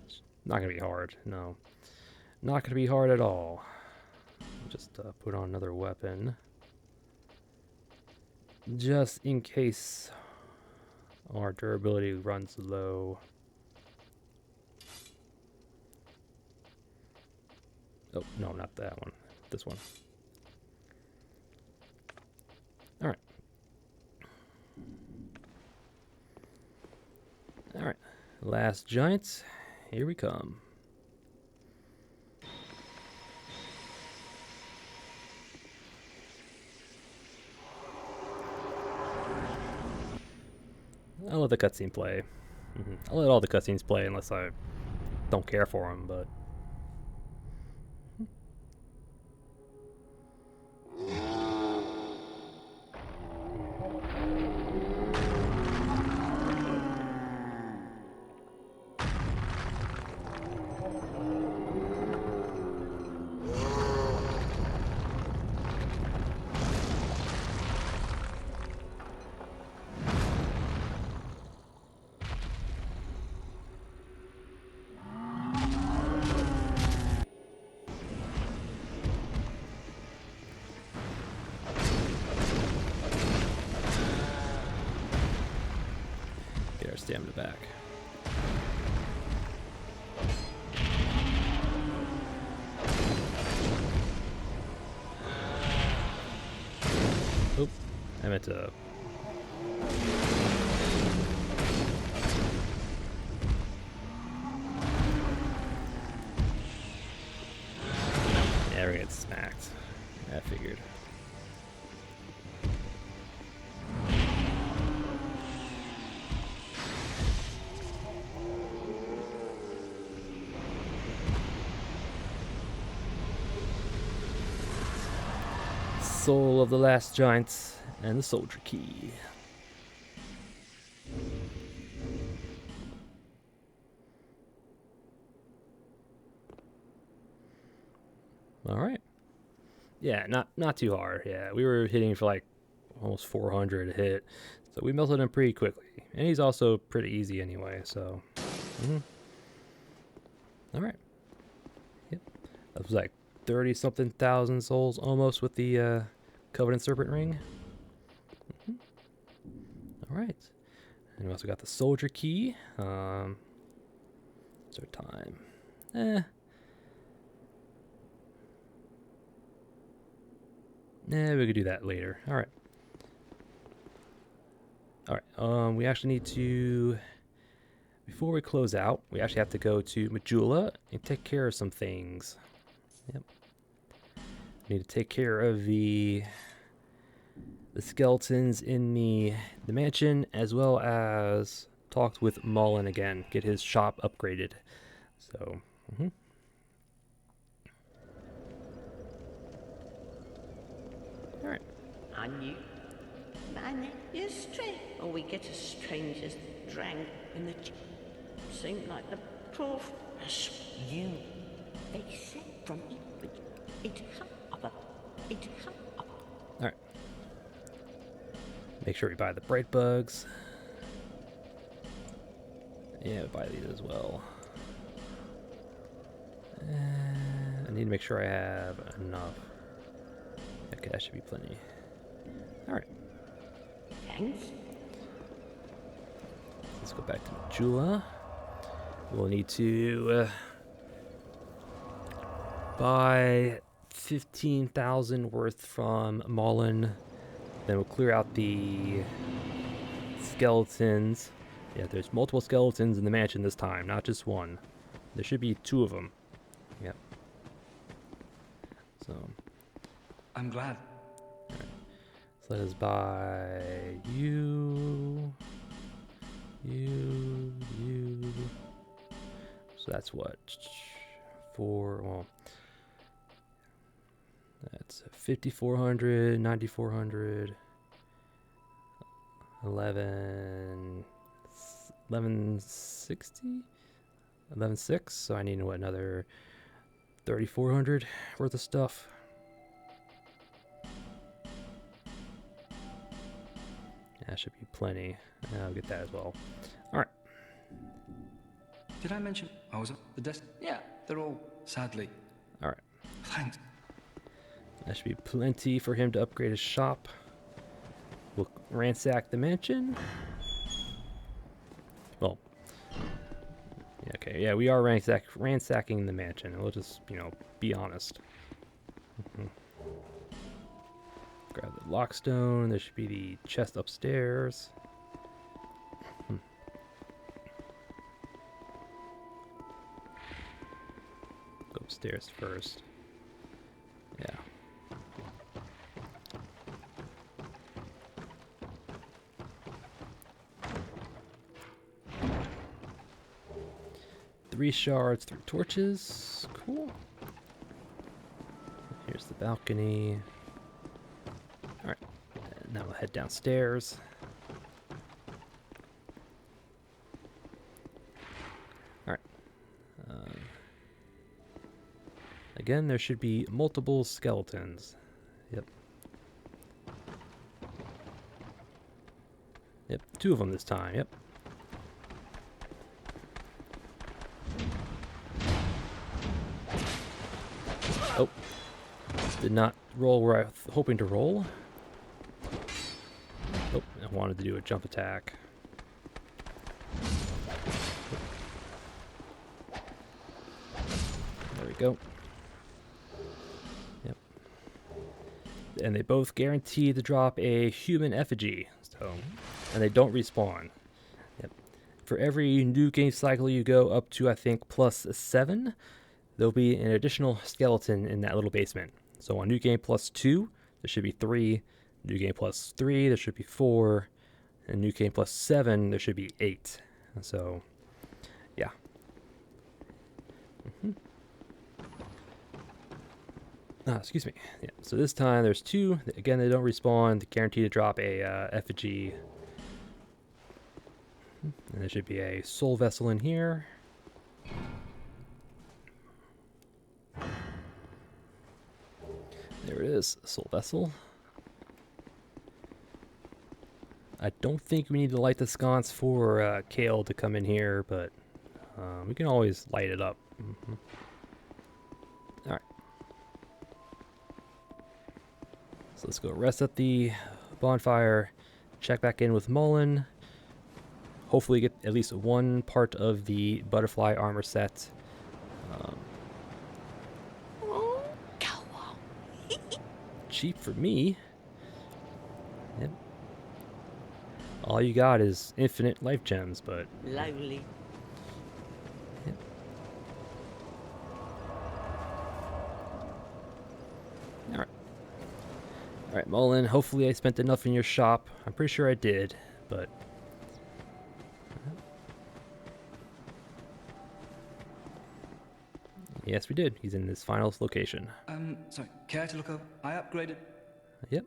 S1: It's not gonna be hard. No, not gonna be hard at all. Just put on another weapon, just in case our durability runs low. Oh, no, not that one. This one. All right. All right. Last Giants. Here we come. I'll let the cutscene play. I'll let all the cutscenes play unless I don't care for them, but... Get our stamina back. Oop. I meant to... Yeah, we're gonna get smacked. I figured. Soul of the Last Giants and the Soldier Key. All right. Yeah, not too hard. Yeah, we were hitting for like almost 400 a hit, so we melted him pretty quickly. And he's also pretty easy anyway. So, all right. Yep, that was like 30-something thousand souls almost with the Covenant Serpent Ring. All right. And we also got the Soldier Key. What's our time? We could do that later. All right. All right. We actually need to, before we close out, we actually have to go to Majula and take care of some things. Yep. We need to take care of the skeletons in the mansion, as well as talk with Mullen again, get his shop upgraded. So, all right.
S5: I knew. My name is Stray, or we get a stranger's drang in the seemed like the proof. You. They said from it up.
S1: All right. Make sure we buy the bright bugs. Yeah, buy these as well. I need to make sure I have enough. Okay, that should be plenty. All right.
S5: Thanks.
S1: Let's go back to Majula. We'll need to buy 15,000 worth from Mullen. Then we'll clear out the skeletons. Yeah, there's multiple skeletons in the mansion this time, not just one. There should be 2 of them. Yep. So.
S2: I'm glad.
S1: Right. So let us buy you. So that's what? 4, well. That's 5,400, 9,400, 1160, 11,600. So I need what, another 3,400 worth of stuff. That should be plenty. I'll get that as well. All right.
S2: Did I mention I was at the desk? Yeah, they're all, sadly.
S1: All right.
S2: Thanks.
S1: That should be plenty for him to upgrade his shop. We'll ransack the mansion. Well, yeah, okay, yeah, we are ransacking the mansion. We'll just, be honest. Grab the lockstone. There should be the chest upstairs. Go upstairs first. Yeah. Three shards, 3 torches. Cool. Here's the balcony. Alright. Now we'll head downstairs. Alright. Again, there should be multiple skeletons. Yep. Yep, 2 of them this time. Yep. Oh, did not roll where I was hoping to roll. Oh, I wanted to do a jump attack. There we go. Yep. And they both guarantee to drop a human effigy. So, and they don't respawn. Yep. For every new game cycle you go up to, I think, +7. There'll be an additional skeleton in that little basement. So on New Game +2, there should be 3. New Game +3, there should be 4. And New Game +7, there should be 8. So, yeah. Excuse me. Yeah. So this time there's 2. Again, they don't respawn. They guarantee to drop a effigy. And there should be a soul vessel in here. There it is, soul vessel. I don't think we need to light the sconce for Kale to come in here, but we can always light it up. Alright. So let's go rest at the bonfire, check back in with Mullen. Hopefully get at least one part of the butterfly armor set. Cheap for me. Yep. All you got is infinite life gems, but
S5: Lonely.
S1: yep. Alright. Alright, Mullen, hopefully I spent enough in your shop. I'm pretty sure I did, but yes, we did. He's in his final location.
S2: Sorry, care to look over? I upgraded.
S1: Yep.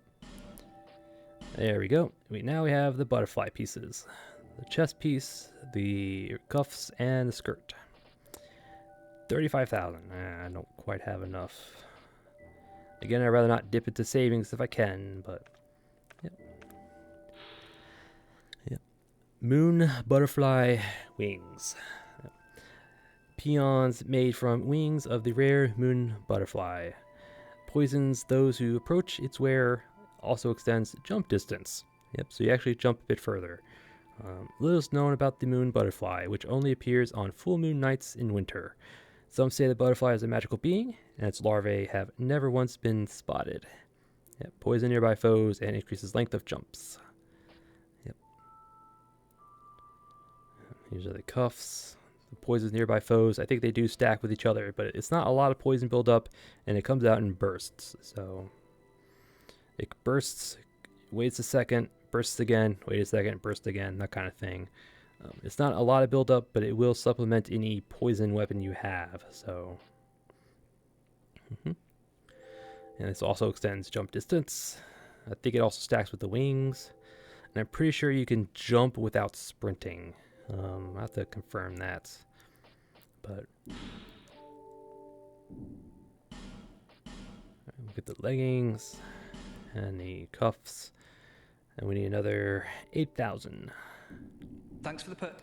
S1: There we go. Now we have the butterfly pieces. The chest piece, the cuffs, and the skirt. 35,000. I don't quite have enough. Again, I'd rather not dip into savings if I can, but yep. Yep. Moon butterfly wings. Peons made from wings of the rare moon butterfly. Poisons those who approach its wearer. Also extends jump distance. Yep, so you actually jump a bit further. Little is known about the moon butterfly, which only appears on full moon nights in winter. Some say the butterfly is a magical being, and its larvae have never once been spotted. Yep, poison nearby foes and increases length of jumps. Yep. These are the cuffs. Poisons nearby foes. I think they do stack with each other, but it's not a lot of poison buildup, and it comes out in bursts. So it bursts, waits a second, bursts again, wait a second, bursts again, that kind of thing. It's not a lot of buildup, but it will supplement any poison weapon you have. So, And this also extends jump distance. I think it also stacks with the wings. And I'm pretty sure you can jump without sprinting. I have to confirm that. But we'll get the leggings and the cuffs. And we need another 8,000.
S2: Thanks for the perk.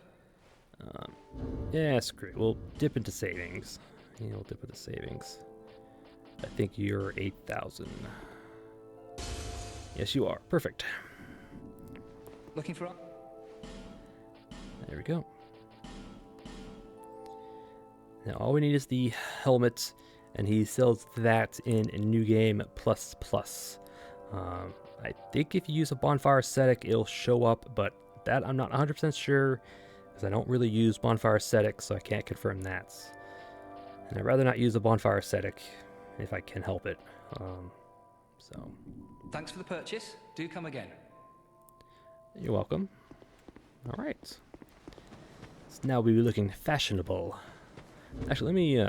S1: Yeah, screw it. We'll dip into savings. Yeah, we'll dip into savings. I think you're 8,000. Yes, you are. Perfect.
S2: Looking for...
S1: There we go. Now all we need is the helmet, and he sells that in New Game Plus Plus. I think if you use a bonfire ascetic, it'll show up, but that I'm not 100% sure, because I don't really use bonfire ascetic, so I can't confirm that. And I'd rather not use a bonfire ascetic if I can help it. So
S2: Thanks for the purchase. Do come again.
S1: you're welcome. All right. So now we'll be looking fashionable. Actually, let me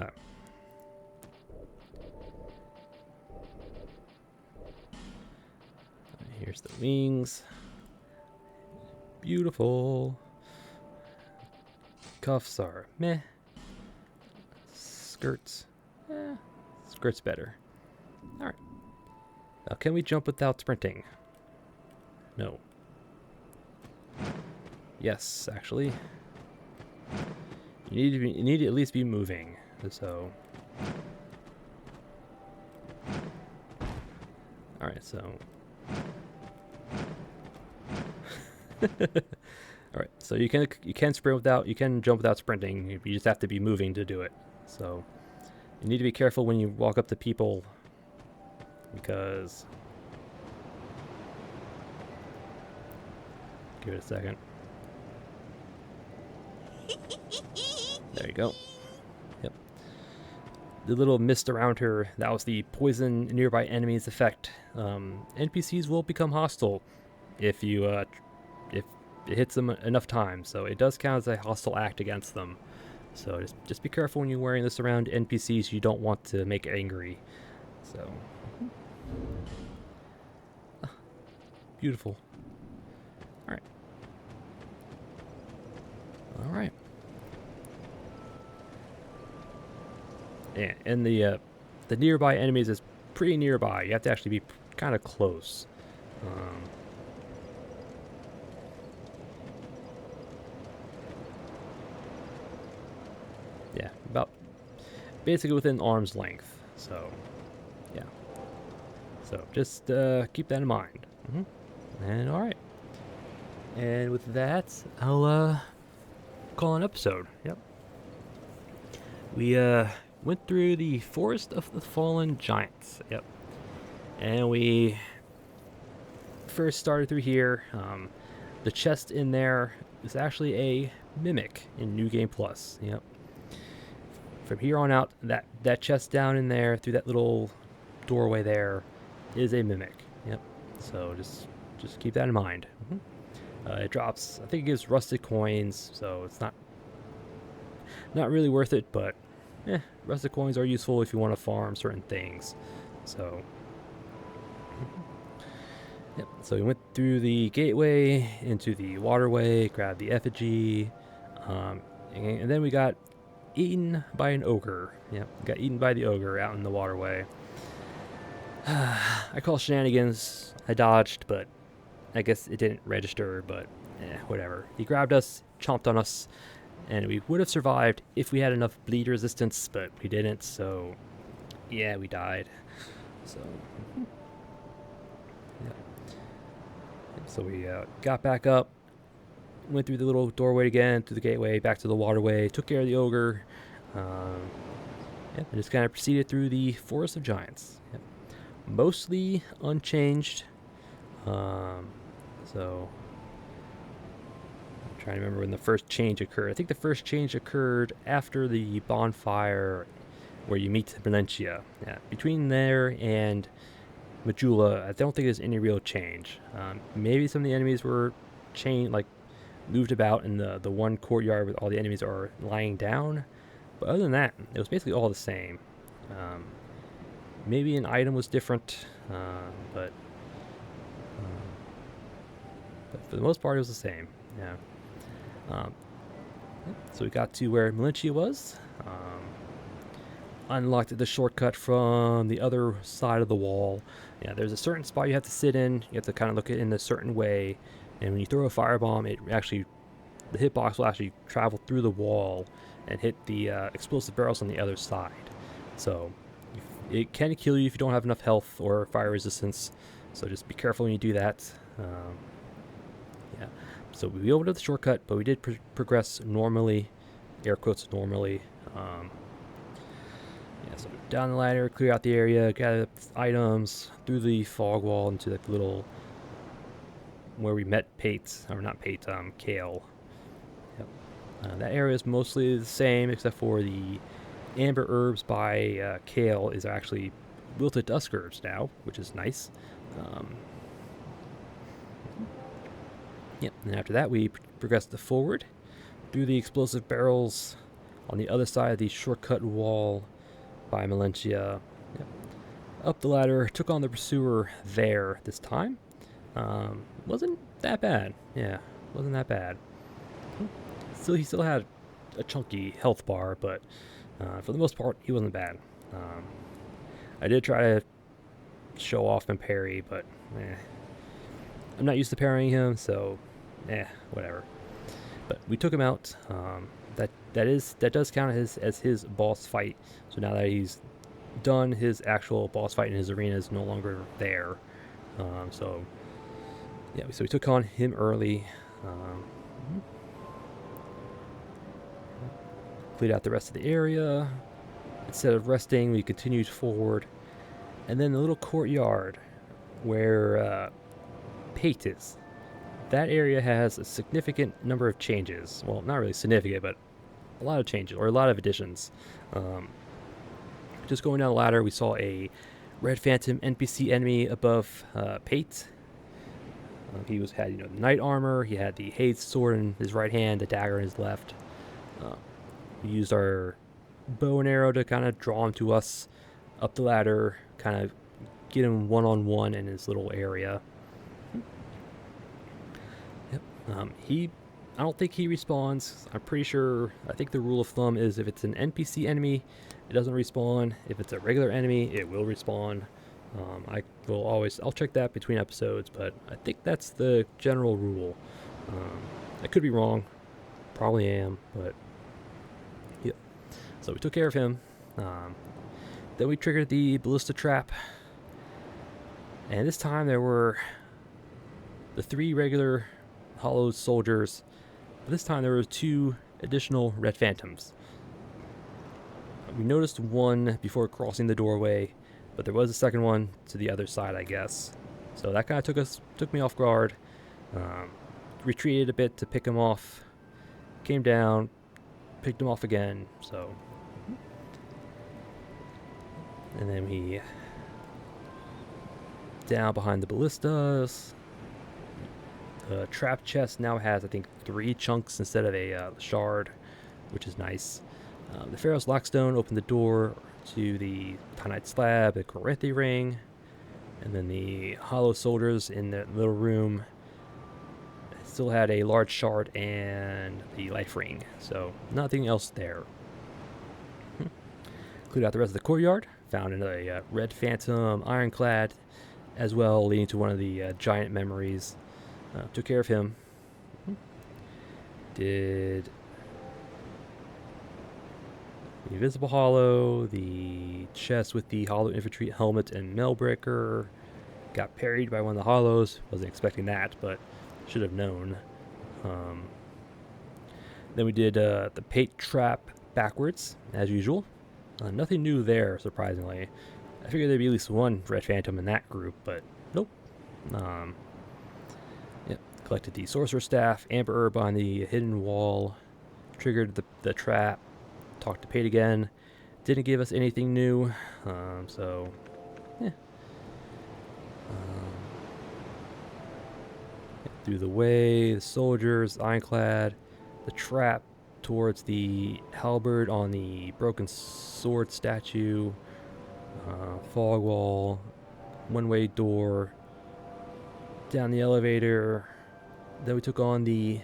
S1: here's the wings. Beautiful. Cuffs are meh. Skirts. Skirts better. Alright. Now, can we jump without sprinting? No. Yes, actually. You need to at least be moving. So. Alright, so. Alright, so you can sprint without, you can jump without sprinting. You just have to be moving to do it. So you need to be careful when you walk up to people, because give it a second. There you go. Yep. The little mist around her, that was the poison nearby enemies effect. NPCs will become hostile if you if it hits them enough times, so it does count as a hostile act against them. So just be careful when you're wearing this around NPCs you don't want to make angry. So beautiful. Alright. Alright. Yeah, and the nearby enemies is pretty nearby. You have to actually be kind of close. Yeah, about basically within arm's length. So, yeah. So just keep that in mind. And all right. And with that, I'll call an episode. Yep. We went through the Forest of the Fallen Giants. Yep. And we first started through here. The chest in there is actually a mimic in New Game Plus. Yep. From here on out, that chest down in there through that little doorway there is a mimic. Yep. So just keep that in mind. It drops, I think it gives rusted coins, so it's not really worth it, but rusted coins are useful if you want to farm certain things. So yep. So we went through the gateway into the waterway, grabbed the effigy, and then we got eaten by an ogre. Yep, got eaten by the ogre out in the waterway. I call shenanigans. I dodged, but I guess it didn't register, but whatever. He grabbed us, chomped on us, and we would have survived if we had enough bleed resistance, but we didn't, so yeah, we died. So yeah. So we got back up, went through the little doorway again, through the gateway, back to the waterway, took care of the ogre, and just kind of proceeded through the Forest of Giants. Yep. Mostly unchanged. So I'm trying to remember when the first change occurred. I think the first change occurred after the bonfire where you meet Valencia. Yeah, between there and Majula, I don't think there's any real change. Maybe some of the enemies were moved about in the one courtyard where all the enemies are lying down, but other than that, it was basically all the same. maybe an item was different, but for the most part, it was the same. Yeah. Um, so we got to where Melintia was. Unlocked the shortcut from the other side of the wall. Yeah, there's a certain spot you have to sit in. You have to kind of look at it in a certain way. And when you throw a firebomb, the hitbox will actually travel through the wall and hit the explosive barrels on the other side. So it can kill you if you don't have enough health or fire resistance. So just be careful when you do that. Yeah. So we opened up the shortcut, but we did progress normally, air quotes normally. Yeah, so down the ladder, clear out the area, gather up items, through the fog wall into the little where we met Kale. Yep. That area is mostly the same, except for the amber herbs by Kale is actually wilted dusk herbs now, which is nice. Yep. And after that, we progressed forward through the explosive barrels on the other side of the shortcut wall by Melintia. Yep. Up the ladder, took on the pursuer there this time. Wasn't that bad. Yeah, wasn't that bad. He still had a chunky health bar, but for the most part, he wasn't bad. I did try to show off and parry, but I'm not used to parrying him, so whatever. But we took him out. That does count as his boss fight. So now that he's done, his actual boss fight in his arena is no longer there. So we took on him early. Cleared out the rest of the area. Instead of resting, we continued forward, and then the little courtyard where Pate is. That area has a significant number of changes. Well, not really significant, but a lot of changes, or a lot of additions. Just going down the ladder, we saw a Red Phantom NPC enemy above Pate. He had knight armor. He had the Haze sword in his right hand, the dagger in his left. We used our bow and arrow to kind of draw him to us up the ladder, kind of get him one-on-one in his little area. Yep. I don't think he respawns. I think the rule of thumb is if it's an NPC enemy, it doesn't respawn. If it's a regular enemy, it will respawn. I'll check that between episodes, but I think that's the general rule. I could be wrong. Probably am, but yeah. So we took care of him. Then we triggered the ballista trap. And this time there were the 3 regular hollow soldiers. But this time there were 2 additional Red Phantoms. We noticed one before crossing the doorway, but there was a second one to the other side, I guess. So that kind of took me off guard. Retreated a bit to pick him off. Came down, picked him off again. So, and then we down behind the ballistas. The trap chest now has, I think, 3 chunks instead of a shard, which is nice. The Pharaoh's Lockstone opened the door to the Tanite slab, the Corinthi ring, and then the hollow soldiers in the little room still had a large shard and the life ring, so nothing else there. Cleared out the rest of the courtyard, found a Red Phantom ironclad as well, leading to one of the giant memories. Took care of him. Did the Invisible Hollow, the chest with the Hollow Infantry helmet and Mailbreaker. Got parried by one of the Hollows. Wasn't expecting that, but should have known. Then we did the Pate Trap backwards, as usual. Nothing new there, surprisingly. I figured there'd be at least one Red Phantom in that group, but nope. Collected the Sorcerer Staff, Amber Herb on the hidden wall, triggered the trap, talked to Pate again. Didn't give us anything new, so yeah. Through the way, the soldiers, ironclad, the trap towards the halberd on the broken sword statue. fog wall, one-way door, down the elevator. Then we took on the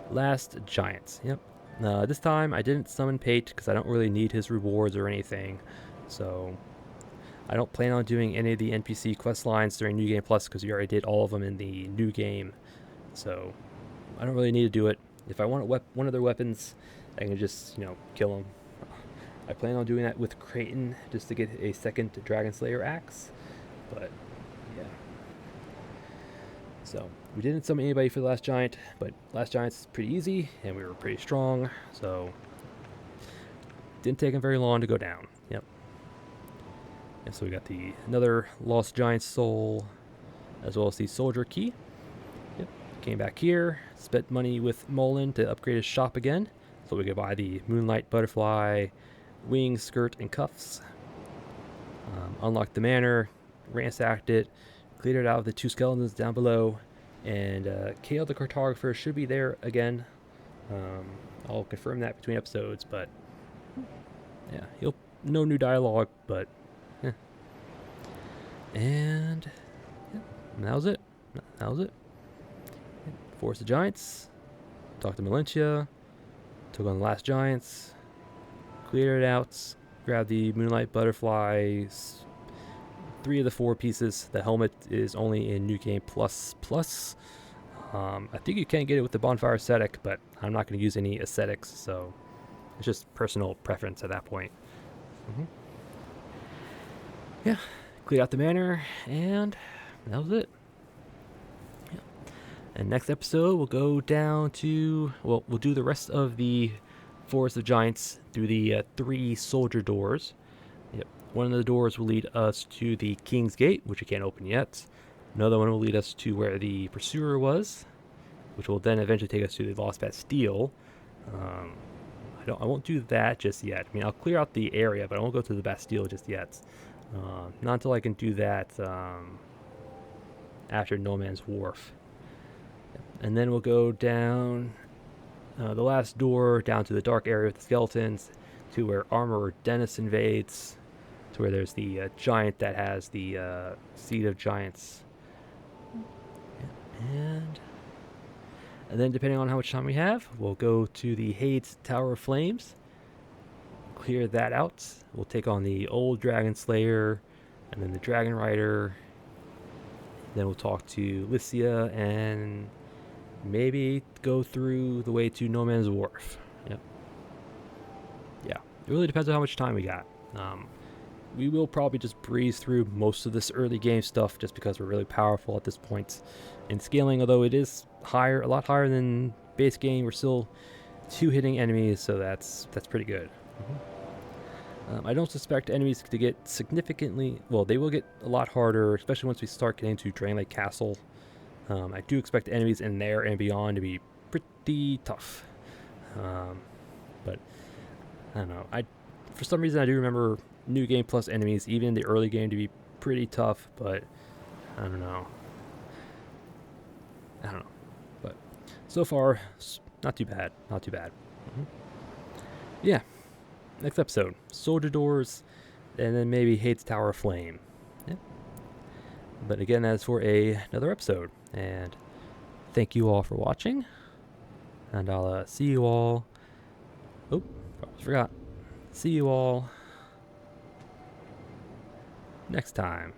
S1: last giant. Yep. This time I didn't summon Pate because I don't really need his rewards or anything. So I don't plan on doing any of the NPC quest lines during New Game Plus because we already did all of them in the new game. So I don't really need to do it. If I want one of their weapons, I can just, kill them. I plan on doing that with Creighton just to get a second Dragon Slayer axe. But yeah. So we didn't summon anybody for the last giant, but last giant's pretty easy and we were pretty strong. So didn't take him very long to go down. Yep. And so we got another lost giant soul, as well as the soldier key. Yep. Came back here, spent money with Mullen to upgrade his shop again, so we could buy the Moonlight Butterfly, wing, skirt, and cuffs. Unlocked the manor, ransacked it, cleared it out of the 2 skeletons down below, and Kale the cartographer should be there again. I'll confirm that between episodes, but yeah, no new dialogue, but yeah. And yeah, that was it. Force the Giants, talked to Melentia, took on the last giants, cleared it out, grabbed the Moonlight Butterflies, 3 of the 4 pieces. The helmet is only in New Game Plus. I think you can get it with the Bonfire Aesthetic, but I'm not going to use any aesthetics, so it's just personal preference at that point. Yeah, cleared out the manor, and that was it. Yeah. And next episode, we'll go down to, we'll do the rest of the Forest of Giants through the 3 soldier doors. Yep. One of the doors will lead us to the King's Gate, which we can't open yet. Another one will lead us to where the Pursuer was, which will then eventually take us to the Lost Bastille. I won't do that just yet. I mean, I'll clear out the area, but I won't go to the Bastille just yet. Not until I can do that after No Man's Wharf. And then we'll go down the last door, down to the dark area with the skeletons, to where Armorer Dennis invades, to where there's the giant that has the Seed of Giants. And then depending on how much time we have, we'll go to the Hades Tower of Flames, clear that out. We'll take on the old Dragon Slayer, and then the Dragon Rider. Then we'll talk to Lycia, and maybe go through the way to No Man's Wharf. Yep. Yeah, it really depends on how much time we got. We will probably just breeze through most of this early game stuff just because we're really powerful at this point. And scaling, although it is higher, a lot higher than base game, we're still 2-hitting enemies, so that's pretty good. I don't suspect enemies to get significantly, well, they will get a lot harder, especially once we start getting to Drangelic Castle. I do expect enemies in there and beyond to be pretty tough. But I don't know. For some reason I do remember New Game Plus enemies, even in the early game, to be pretty tough, but I don't know. But so far, not too bad. Yeah. Next episode, Soldier Doors, and then maybe Hades Tower of Flame. Yeah. But again, that's for another episode. And thank you all for watching. And I'll see you all. Oh, almost forgot. See you all next time.